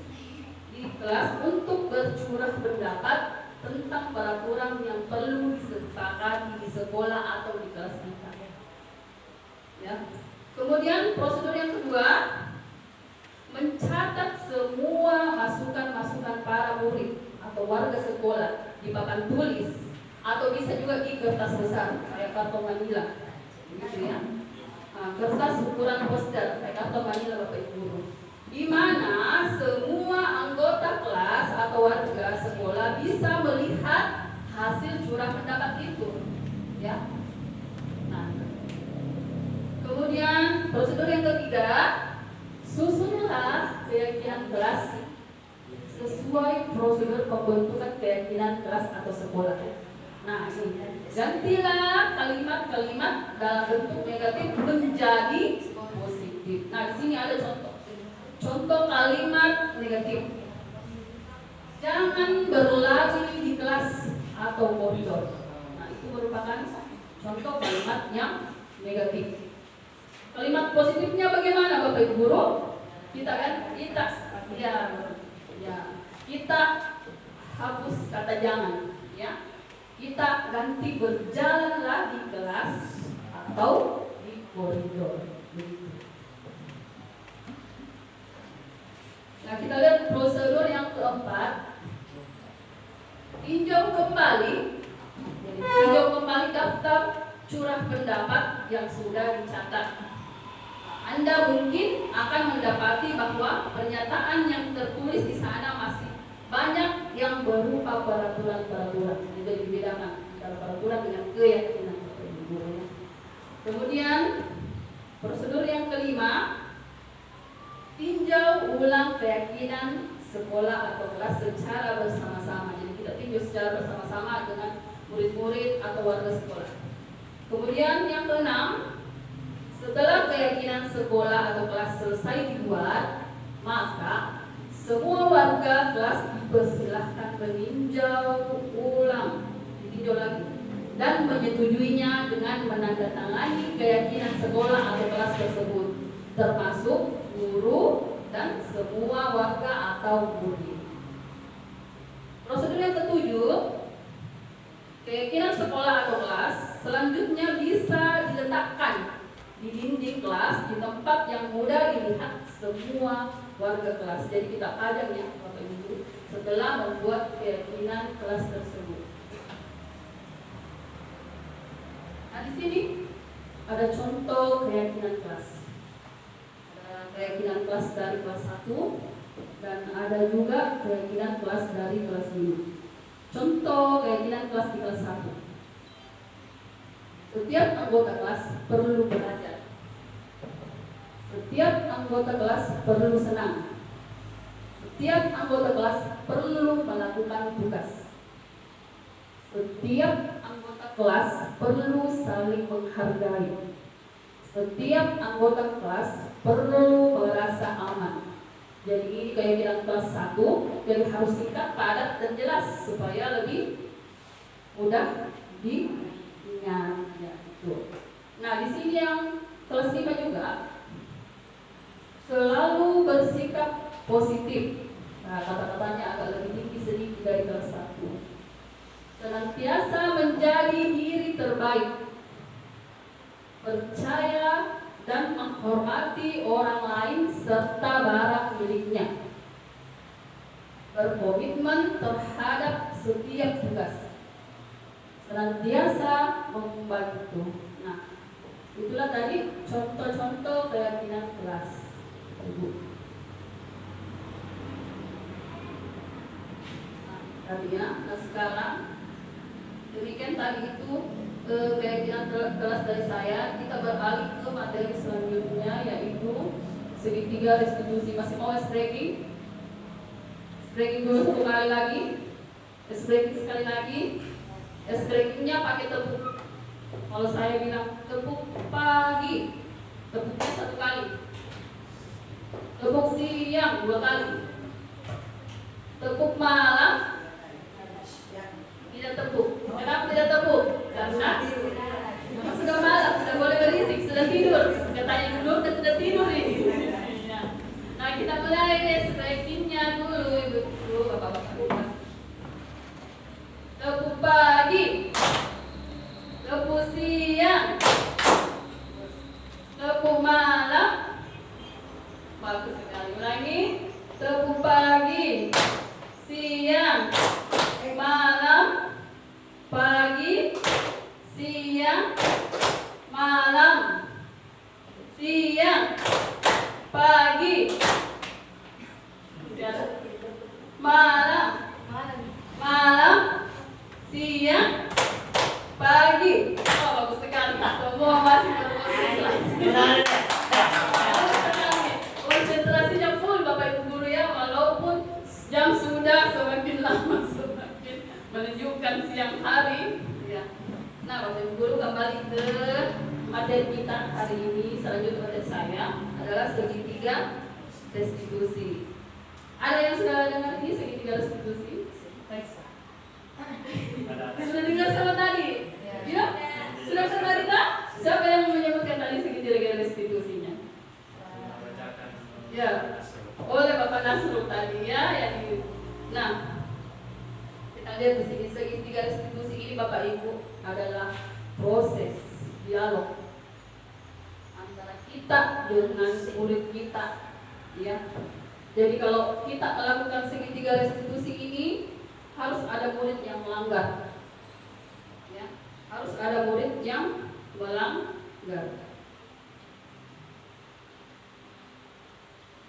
di kelas untuk bercurah pendapat tentang peraturan yang perlu disepakati di sekolah atau di kelas kita. Ya. Kemudian prosedur yang kedua, mencatat semua masukan-masukan para murid atau warga sekolah di papan tulis atau bisa juga di kertas besar kayak karton manila, gitu ya. Nah, kertas ukuran poster kayak karton manila Bapak Ibu guru, di mana semua anggota kelas atau warga sekolah bisa melihat hasil curah pendapat itu, ya. Nah, kemudian prosedur yang ketiga, susunlah keyakinan kelas sesuai prosedur pembentukan keyakinan kelas atau sekolah. Nah, ini gantilah kalimat-kalimat dalam bentuk negatif menjadi positif. Nah, di sini ada contoh kalimat negatif. Jangan berlari di kelas atau koridor. Nah, itu merupakan contoh kalimat yang negatif. Kalimat positifnya bagaimana Bapak Ibu guru? Kita kita hapus kata jangan, ya. Kita ganti berjalanlah di kelas atau di koridor. Begitu. Nah, kita lihat prosedur yang keempat. Tinjau kembali. Jadi, tinjau kembali daftar curah pendapat yang sudah dicatat. Anda mungkin akan mendapati bahwa pernyataan yang tertulis di sana masih banyak yang berupa peraturan-peraturan. Jadi dibedakan antara peraturan dengan keyakinan. Kemudian prosedur yang kelima, tinjau ulang keyakinan sekolah atau kelas secara bersama-sama. Jadi kita tinjau secara bersama-sama dengan murid-murid atau warga sekolah. Kemudian yang keenam, setelah keyakinan sekolah atau kelas selesai dibuat, maka semua warga kelas dipersilahkan meninjau ulang, ditinjau lagi, dan menyetujuinya dengan menandatangani keyakinan sekolah atau kelas tersebut, termasuk guru dan semua warga atau murid. Prosedur yang ketujuh, keyakinan sekolah atau kelas selanjutnya bisa diletakkan di dinding kelas di tempat yang mudah dilihat semua warga kelas. Jadi kita pajang ya Bapak Ibu setelah membuat keyakinan kelas tersebut. Nah, di sini ada contoh keyakinan kelas. Ada keyakinan kelas dari kelas 1 dan ada juga keyakinan kelas dari kelas 5. Contoh keyakinan kelas di kelas 1. Setiap anggota kelas perlu belajar. Setiap anggota kelas perlu senang. Setiap anggota kelas perlu melakukan tugas. Setiap anggota kelas perlu saling menghargai. Setiap anggota kelas perlu merasa aman. Jadi ini keyakinan kelas 1, jadi harus singkat, padat, dan jelas supaya lebih mudah diingat. Ya, nah, di sini yang kelas 5 juga selalu bersikap positif. Nah, kata-katanya agak lebih tinggi sedikit dari kelas 1. Senantiasa menjadi diri terbaik, percaya dan menghormati orang lain serta barang miliknya, berkomitmen terhadap setiap tugas, senantiasa membantu. Nah, itulah tadi contoh-contoh keyakinan kelas. Ibu. Nah, tadi ya, nah sekarang demikian tadi itu keyakinan kelas dari saya. Kita beralih ke materi selanjutnya, yaitu segitiga restitusi. Masih mau breaking? Breaking dulu satu kali lagi. Breaking sekali lagi. Breakingnya pakai tepuk. Kalau saya bilang tepuk pagi, tepuknya satu kali. Tepuk siang 2 kali. Tepuk malam tidak tepuk. Kenapa tidak tepuk? Karena sudah malam, sudah boleh berisik, sudah tidur. Katanya dulu dan sudah tidur ini. Nah, kita mulai breakingnya dulu, ibu, bapak-bapak. Tepuk pagi, tepuk siang, tepuk malam. Bagus sekali. Ulangi. Tepuk pagi, siang, malam. Pagi, siang, malam. Siang, pagi, malam. Malam, siang, pagi. Oh, bagus sekali. Semua masih berkonsentrasi. Konsentrasinya full Bapak Ibu guru ya, walaupun jam sudah semakin lama semakin menunjukkan siang hari ya. Nah, Bapak Ibu guru kembali ke materi kita hari ini. Selanjutnya materi saya adalah segitiga restitusi. Ada yang sudah dengar ini segitiga restitusi? Sudah dengar sama tadi? Ya? Sudah pernah dengar? Siapa yang menyebutkan tadi segitiga restitusinya? Ya, oleh Bapak Nasrul tadi ya, yang nah Nah, lihat di sini segitiga restitusi ini Bapak Ibu adalah proses dialog antara kita dengan murid kita, ya. Jadi kalau kita melakukan segitiga restitusi ini harus ada murid yang melanggar, ya. Harus ada murid yang melanggar.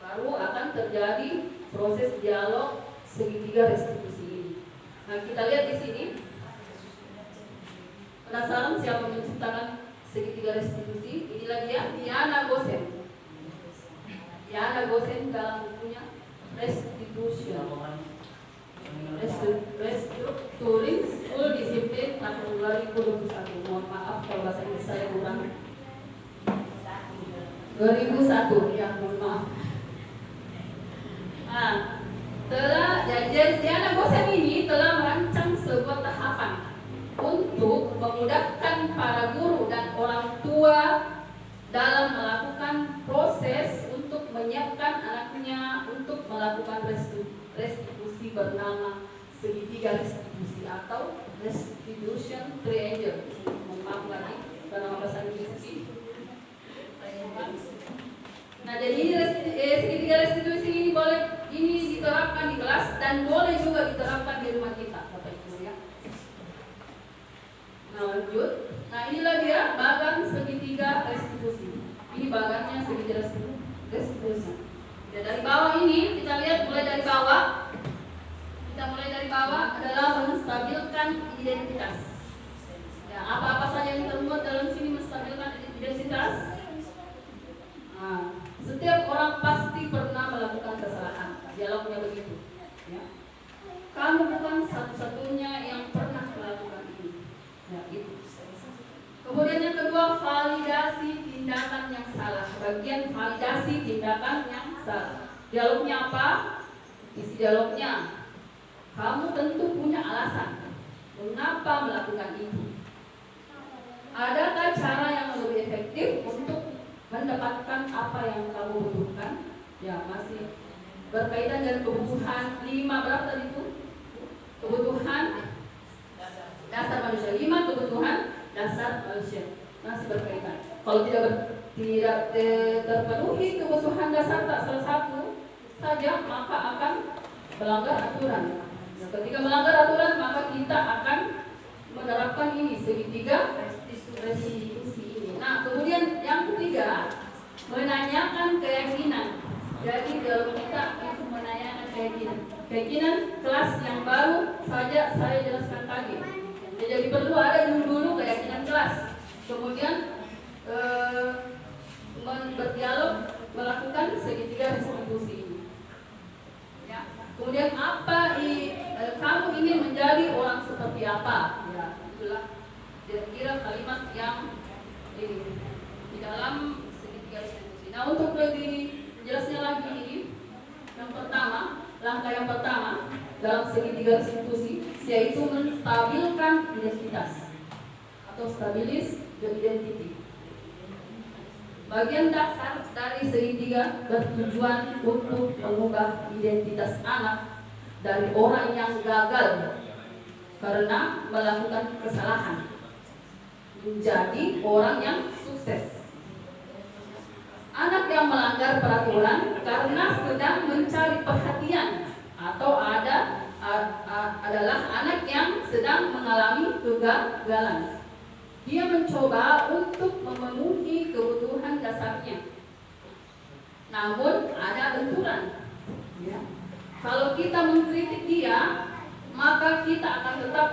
Baru akan terjadi proses dialog segitiga restitusi ini. Nah, kita lihat di sini. Penasaran siapa menciptakan segitiga restitusi? Inilah dia, Diana Gosen. Diana Gosen dalam bukunya Restitution, Restructuring School Discipline tahun 2021. Mohon maaf kalau bahasa Inggris saya kurang. 2001, ya, mohon maaf. Nah, jadi Diana Gosen ini telah merancang sebuah tahapan untuk memudahkan para guru dan orang tua dalam melakukan proses untuk menyiapkan anaknya untuk melakukan restitusi bernama segitiga restitusi atau restitution triangle. Maaf lagi karena bahasa Inggris ini. Nah, jadi ini segitiga restitusi ini boleh diterapkan di kelas dan boleh juga diterapkan di rumah kita, Bapak Ibu, ya. Nah, lanjut. Nah, inilah dia bagan segitiga restitusi. Ini bagannya segitiga restitusi. Ya, dari bawah ini kita lihat mulai dari bawah. Kita mulai dari bawah adalah menstabilkan identitas. Ya, apa-apa saja yang termuat dalam sini menstabilkan identitas. Nah, setiap orang pasti pernah melakukan kesalahan. Dialognya begitu, ya. Kamu bukan satu-satunya yang pernah melakukan ini. Ya, itu. Kemudian yang kedua, validasi tindakan yang salah. Bagian validasi tindakan yang salah. Dialognya apa? Isi dialognya. Kamu tentu punya alasan mengapa melakukan itu. Adakah cara yang lebih efektif untuk mendapatkan apa yang kamu butuhkan? Ya, masih berkaitan dengan kebutuhan 5 berapa tadi itu? Kebutuhan dasar manusia. 5 kebutuhan dasar manusia. Masih berkaitan. Kalau tidak terpenuhi kebutuhan dasar tak salah satu saja, maka akan melanggar aturan. Nah, ketika melanggar aturan, maka kita akan menerapkan ini segitiga restitusi ini. Nah, kemudian yang ketiga, menanyakan keyakinan. Jadi kalau kita itu menanyakan keyakinan. Keyakinan kelas yang baru saja saya jelaskan tadi. Jadi perlu ada dulu keyakinan kelas. Kemudian berdialog melakukan segitiga restitusi ini. Ya. Kemudian kamu ingin menjadi orang seperti apa? Ya, itulah kira-kira kalimat yang ini di dalam segitiga restitusi. Nah, untuk lebih jelasnya lagi ini, langkah yang pertama dalam segitiga restitusi yaitu menstabilkan identitas atau stabilis the identity. Bagian dasar dari segitiga bertujuan untuk mengubah identitas anak dari orang yang gagal karena melakukan kesalahan menjadi orang yang sukses. Anak yang melanggar peraturan karena sedang mencari perhatian atau adalah anak yang sedang mengalami kegagalan. Dia mencoba untuk memenuhi kebutuhan dasarnya. Namun ada benturan. Ya. Kalau kita mengkritik dia, maka kita akan tetap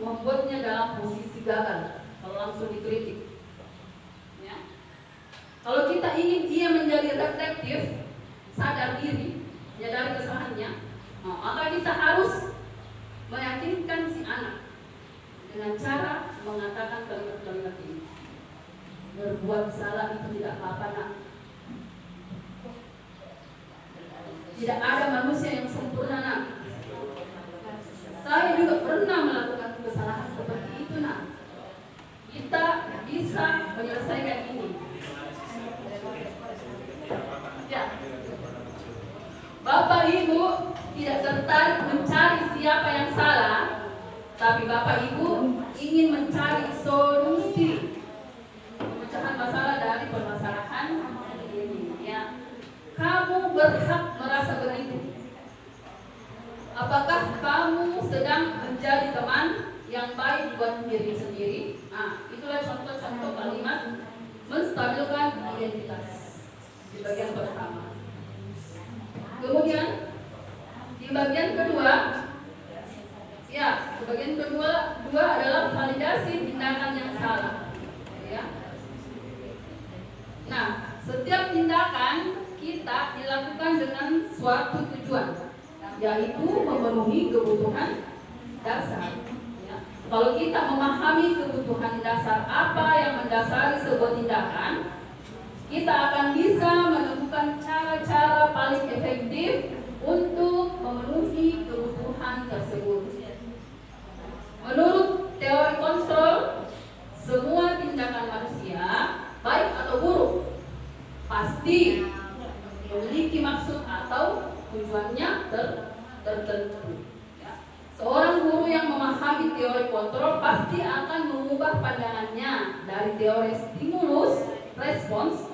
membuatnya dalam posisi gagal. Kalau langsung dikritik. Kalau kita ingin dia menjadi reflektif, sadar diri, menyadari kesalahannya, maka kita harus meyakinkan si anak dengan cara mengatakan kalimat-kalimat ini. Berbuat salah itu tidak apa-apa, nak. Tidak ada manusia yang sempurna, nak. Saya juga pernah melakukan kesalahan seperti itu, nak. Kita bisa menyelesaikan ini. Ya. Bapak Ibu tidak tertarik mencari siapa yang salah, Tapi Bapak Ibu ingin mencari solusi pemecahan masalah dari permasalahan ini. Ya. Kamu berhak merasa begitu. Apakah kamu sedang menjadi teman yang baik buat diri sendiri? Nah, itulah contoh-contoh kalimat menstabilkan identitas di bagian pertama. Kemudian di bagian kedua, ya, di bagian kedua adalah validasi tindakan yang salah. Ya. Nah, setiap tindakan kita dilakukan dengan suatu tujuan, yaitu memenuhi kebutuhan dasar. Ya. Kalau kita memahami kebutuhan dasar apa yang mendasari sebuah tindakan, kita akan bisa menemukan cara-cara paling efektif untuk memenuhi kebutuhan tersebut. Menurut teori kontrol, semua tindakan manusia, baik atau buruk, pasti memiliki maksud atau tujuannya tertentu. Ya. Seorang guru yang memahami teori kontrol pasti akan mengubah pandangannya dari teori stimulus respons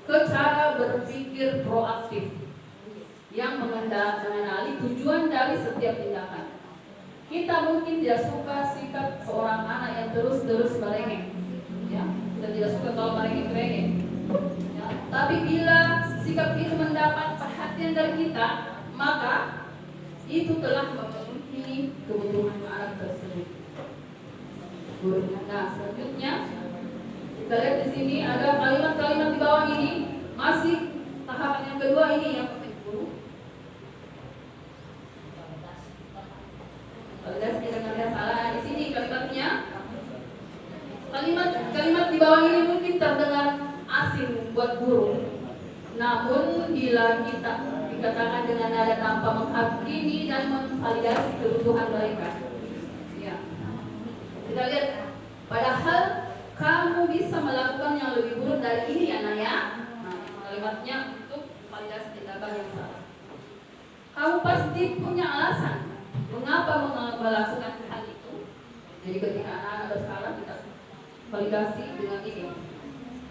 ke cara berpikir proaktif yang mengenali tujuan dari setiap tindakan. Kita mungkin tidak suka sikap seorang anak yang terus-terus merengek, ya. Kita tidak suka kalau merengek-rengek. Ya. Tapi bila sikap itu mendapat perhatian dari kita, maka itu telah memenuhi kebutuhan anak tersebut. Nah, selanjutnya kita lihat di sini ada kalimat-kalimat di bawah ini, masih tahapan yang kedua ini yang penting. Validasi tindakan salah di sini kalimatnya. Kalimat di bawah ini mungkin terdengar asing buat guru. Namun bila kita dikatakan dengan nada tanpa menghakimi dan memvalidasi kebutuhan mereka. Ya. Kita lihat, padahal kamu bisa melakukan yang lebih buruk dari ini ya Naya. Nah, kalimatnya untuk validasi tindakan yang salah. Kamu pasti punya alasan mengapa melakukan hal itu. Jadi ketika anak-anak bersalah, kita validasi dengan ini.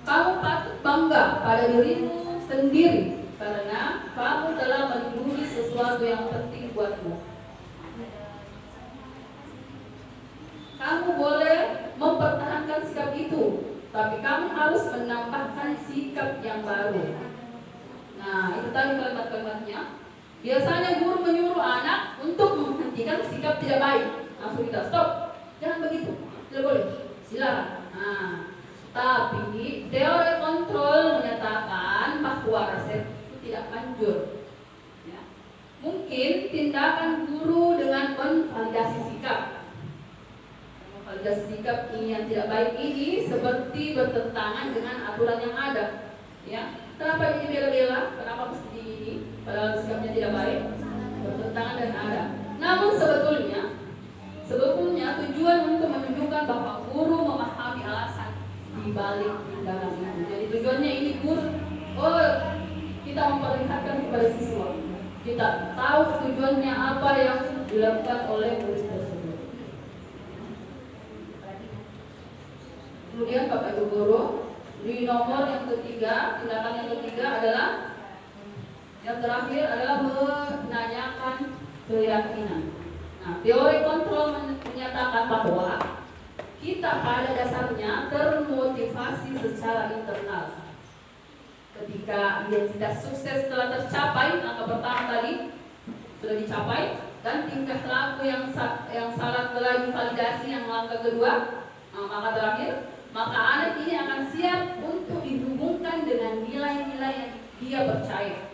Kamu patut bangga pada dirimu sendiri karena kamu telah melindungi sesuatu yang penting buatmu. Kamu boleh mempertahankan sikap itu, tapi kamu harus menambahkan sikap yang baru. Nah, itu tadi kalimat-kalimatnya. Biasanya guru menyuruh anak untuk menghentikan sikap tidak baik. Langsung kita stop, jangan begitu, tidak boleh, silakan. Nah, tapi teori kontrol menyatakan bahwa resep itu tidak manjur. Ya. Mungkin tindakan guru dengan memvalidasi sikap, ini yang tidak baik ini seperti bertentangan dengan aturan yang ada. Ya. Kenapa ini bela-bela? Kenapa mesti ini? Padahal sikapnya tidak baik, bertentangan dan ada. Namun sebetulnya tujuan untuk menunjukkan bahwa guru memahami alasan di balik tindakan itu. Jadi tujuannya ini guru, kita memperlihatkan kepada siswa, kita tahu tujuannya apa yang dilakukan oleh murid tersebut. Kemudian Bapak Ibu guru, di nomor yang ketiga, tindakan yang ketiga adalah yang terakhir adalah menanyakan keyakinan. Nah, teori kontrol menyatakan bahwa kita pada dasarnya termotivasi secara internal. Ketika identitas sukses telah tercapai, langkah pertama tadi sudah dicapai, dan tingkah laku yang salah telah divalidasi, yang langkah kedua, maka terakhir, maka anak ini akan siap untuk dihubungkan dengan nilai-nilai yang dia percaya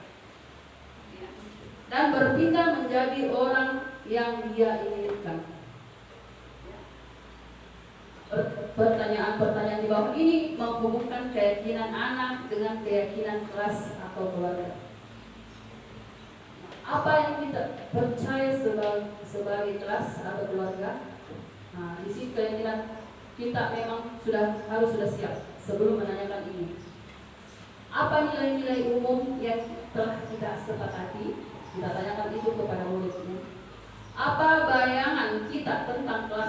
dan berpindah menjadi orang yang dia inginkan. Pertanyaan-pertanyaan di bawah ini menghubungkan keyakinan anak dengan keyakinan kelas atau keluarga. Apa yang kita percaya sebagai kelas atau keluarga? Nah, di sini keyakinan kita memang harus sudah siap sebelum menanyakan ini. Apa nilai-nilai umum yang telah kita sepakati? Kita tanyakan itu kepada muridnya. Apa bayangan kita tentang kelas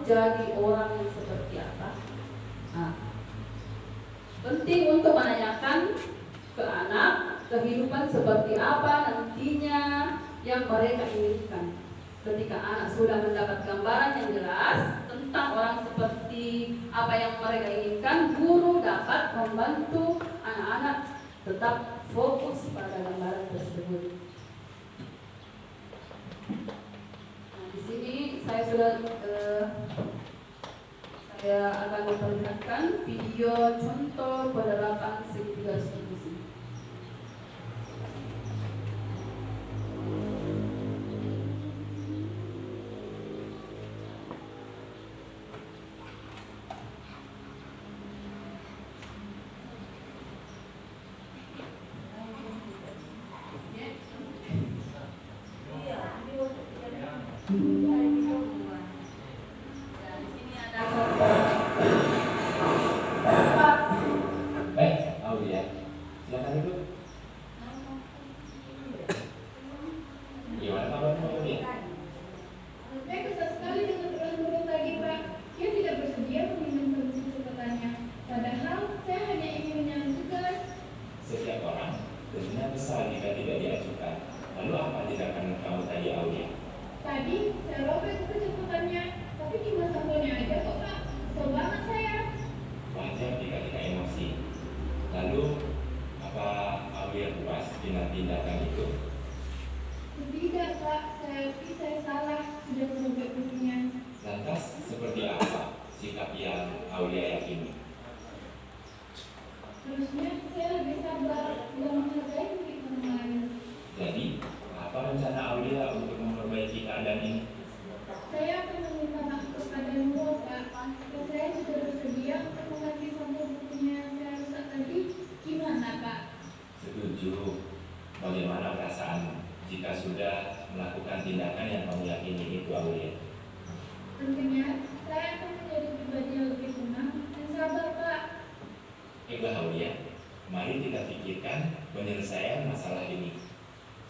jadi orang yang seperti apa? Nah, penting untuk menanyakan ke anak kehidupan seperti apa nantinya yang mereka inginkan. Ketika anak sudah mendapat gambaran yang jelas tentang orang seperti apa yang mereka inginkan, guru dapat membantu anak-anak tetap fokus pada gambaran tersebut. Nah, di sini saya akan memperlihatkan video contoh penerapan segitiga distribusi. Aulia, silakan duduk. Gimana kabarmu, Aulia? Saya kesal sekali dengan tugas guru tadi, Pak. Dia tidak bersedia meminjamkan buku catatannya. Padahal saya hanya ingin menyalin tugas. Setiap orang tentunya besar jika tidak diajukan. Lalu apa tindakan kamu tadi, Aulia? Tadi saya robek buku catatannya, tapi cuma sampulnya aja kok, Pak. Kesel banget saya. Wajar jika kita emosi. Lalu, apa Aulia puas dengan tindakan itu? Tidak, Pak. Saya salah. Sudah merobek bukunya. Lantas, seperti apa sikap yang Aulia yakini? Harusnya saya lebih sabar dan menghargai milik orang lain. Jadi, apa rencana Aulia untuk memperbaiki keadaan ini? Saya akan meminta maaf kepada Nurul, Pak. Dan saya sudah bersedia untuk mengganti sampul bukunya yang saya rusak tadi. Gimana, Pak? Setuju. Bagaimana perasaanmu jika sudah melakukan tindakan yang kamu yakini itu, Aulia? Tentunya saya akan menjadi pribadi yang lebih tenang dan sabar, Pak. Baiklah, Aulia, mari kita pikirkan penyelesaian masalah ini.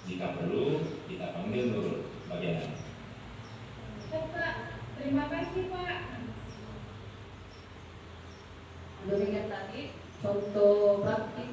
Jika perlu, kita panggil Nurul. Bagaimana? Pak, terima kasih, Pak. Demikian tadi contoh praktik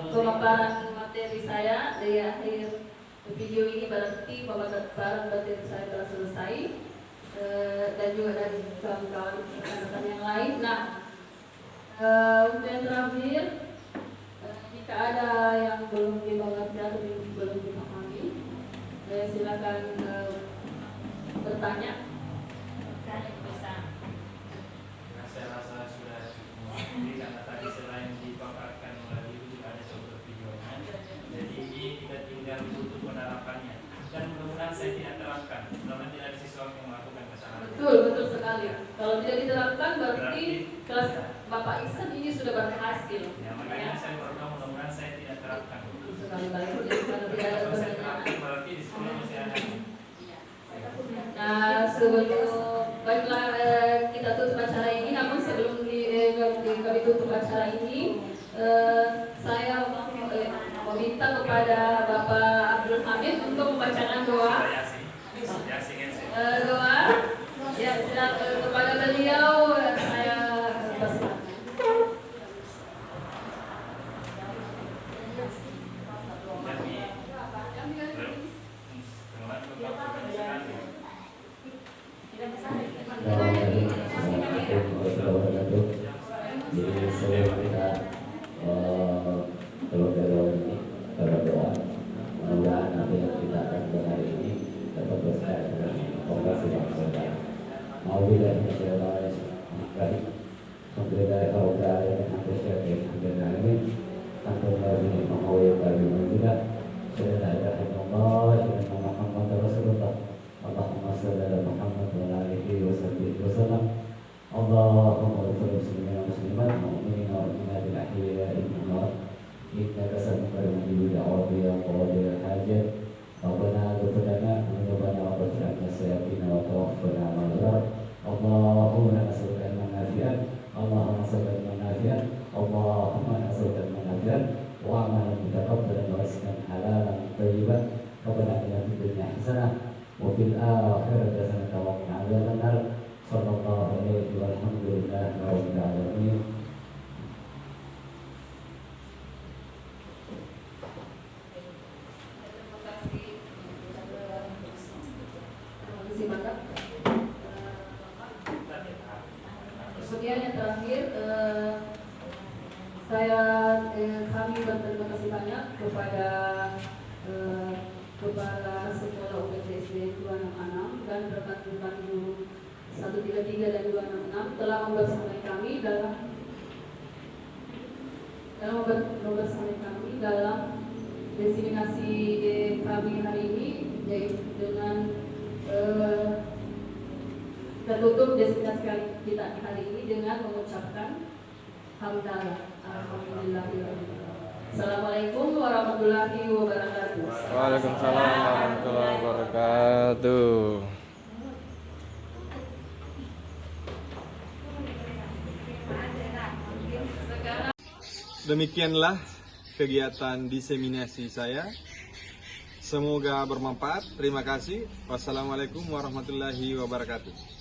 pemaparan materi saya di akhir video ini berarti pemaparan materi saya telah selesai. Dan juga dari kawan-kawan rekan-rekan yang lain. Nah, untuk yang terakhir, jika ada yang belum dimengerti atau belum dipahami, silakan bertanya. Saya rasa sudah cukup mengerti karena tadi selain dipaparkan melalui itu juga ada suatu videonya. Jadi ini kita tinggal butuh penerapannya. Dan mudah-mudahan saya tidak terapkan. Mudah-mudahan tidak ada siswa yang melakukan kesalahan. Betul sekali. Kalau tidak diterapkan berarti kelas Bapak Ihsan ini sudah berhasil. Ya, makanya saya berdoa mudah-mudahan saya tidak terapkan. Betul sekali. Baik, kalau tidak ada Kalau saya pertanyaan. terapkan berarti di sekolah masih ada. Nah, baiklah kita tutup acara ini. Namun sebelum kami tutup acara ini, saya meminta kepada Bapak Abdul Hamid untuk membacakan doa. Doa ya, kepada beliau saya persilakan. Jadi sebelum kita keluar ini berdoa, mudah-mudahan apa yang kita akan dengar ini dapat berkah dengan kongsi bangsa kita. Maubilah masyarakat baik, alhamdulillah kalau yang hampir setiap hari tanpa lagi mau yang bagi juga sudah ada Allah dan Muhammad Rasulullah. Allahumma shalli ala Muhammad wa ala alihi wasallam. Allahumma ighfir muslimina muslimat mu'minina wa mu'minatil ahya'i minhum innaka sami'un qaribun da'wati ya qadil hajat. Rabbana ighfir lana dzunubana wa ghfir lana sayyi'atina wa tawaffana ma'al abrar. Allahumma nas'aluka ilman nafi'an, Allahumma nas'aluka ilman nafi'an, Allahumma nas'aluka ilman nafi'an wa amalan mutaqabbalan wa rizqan halalan thayyiban. Rabbana atina fid dunya hasanah wa fil akhirati hasanah wa qina adzabannar. Sallallahu alaihi walhamdulillah rabbil alamin. Kemudian yang terakhir, kami berterima kasih banyak kepada Kepala Sekolah UPTSD 266 dan rekan-rekan guru 133 dan 266 telah membersamai kami dalam desiminasi kami hari ini, yaitu dengan tertutup desiminasi kita hari ini dengan mengucapkan hamdalah. Alhamdulillahirabbil alamin. Assalamualaikum warahmatullahi wabarakatuh. Waalaikumsalam warahmatullahi wabarakatuh. Demikianlah kegiatan diseminasi saya. Semoga bermanfaat. Terima kasih. Wassalamualaikum warahmatullahi wabarakatuh.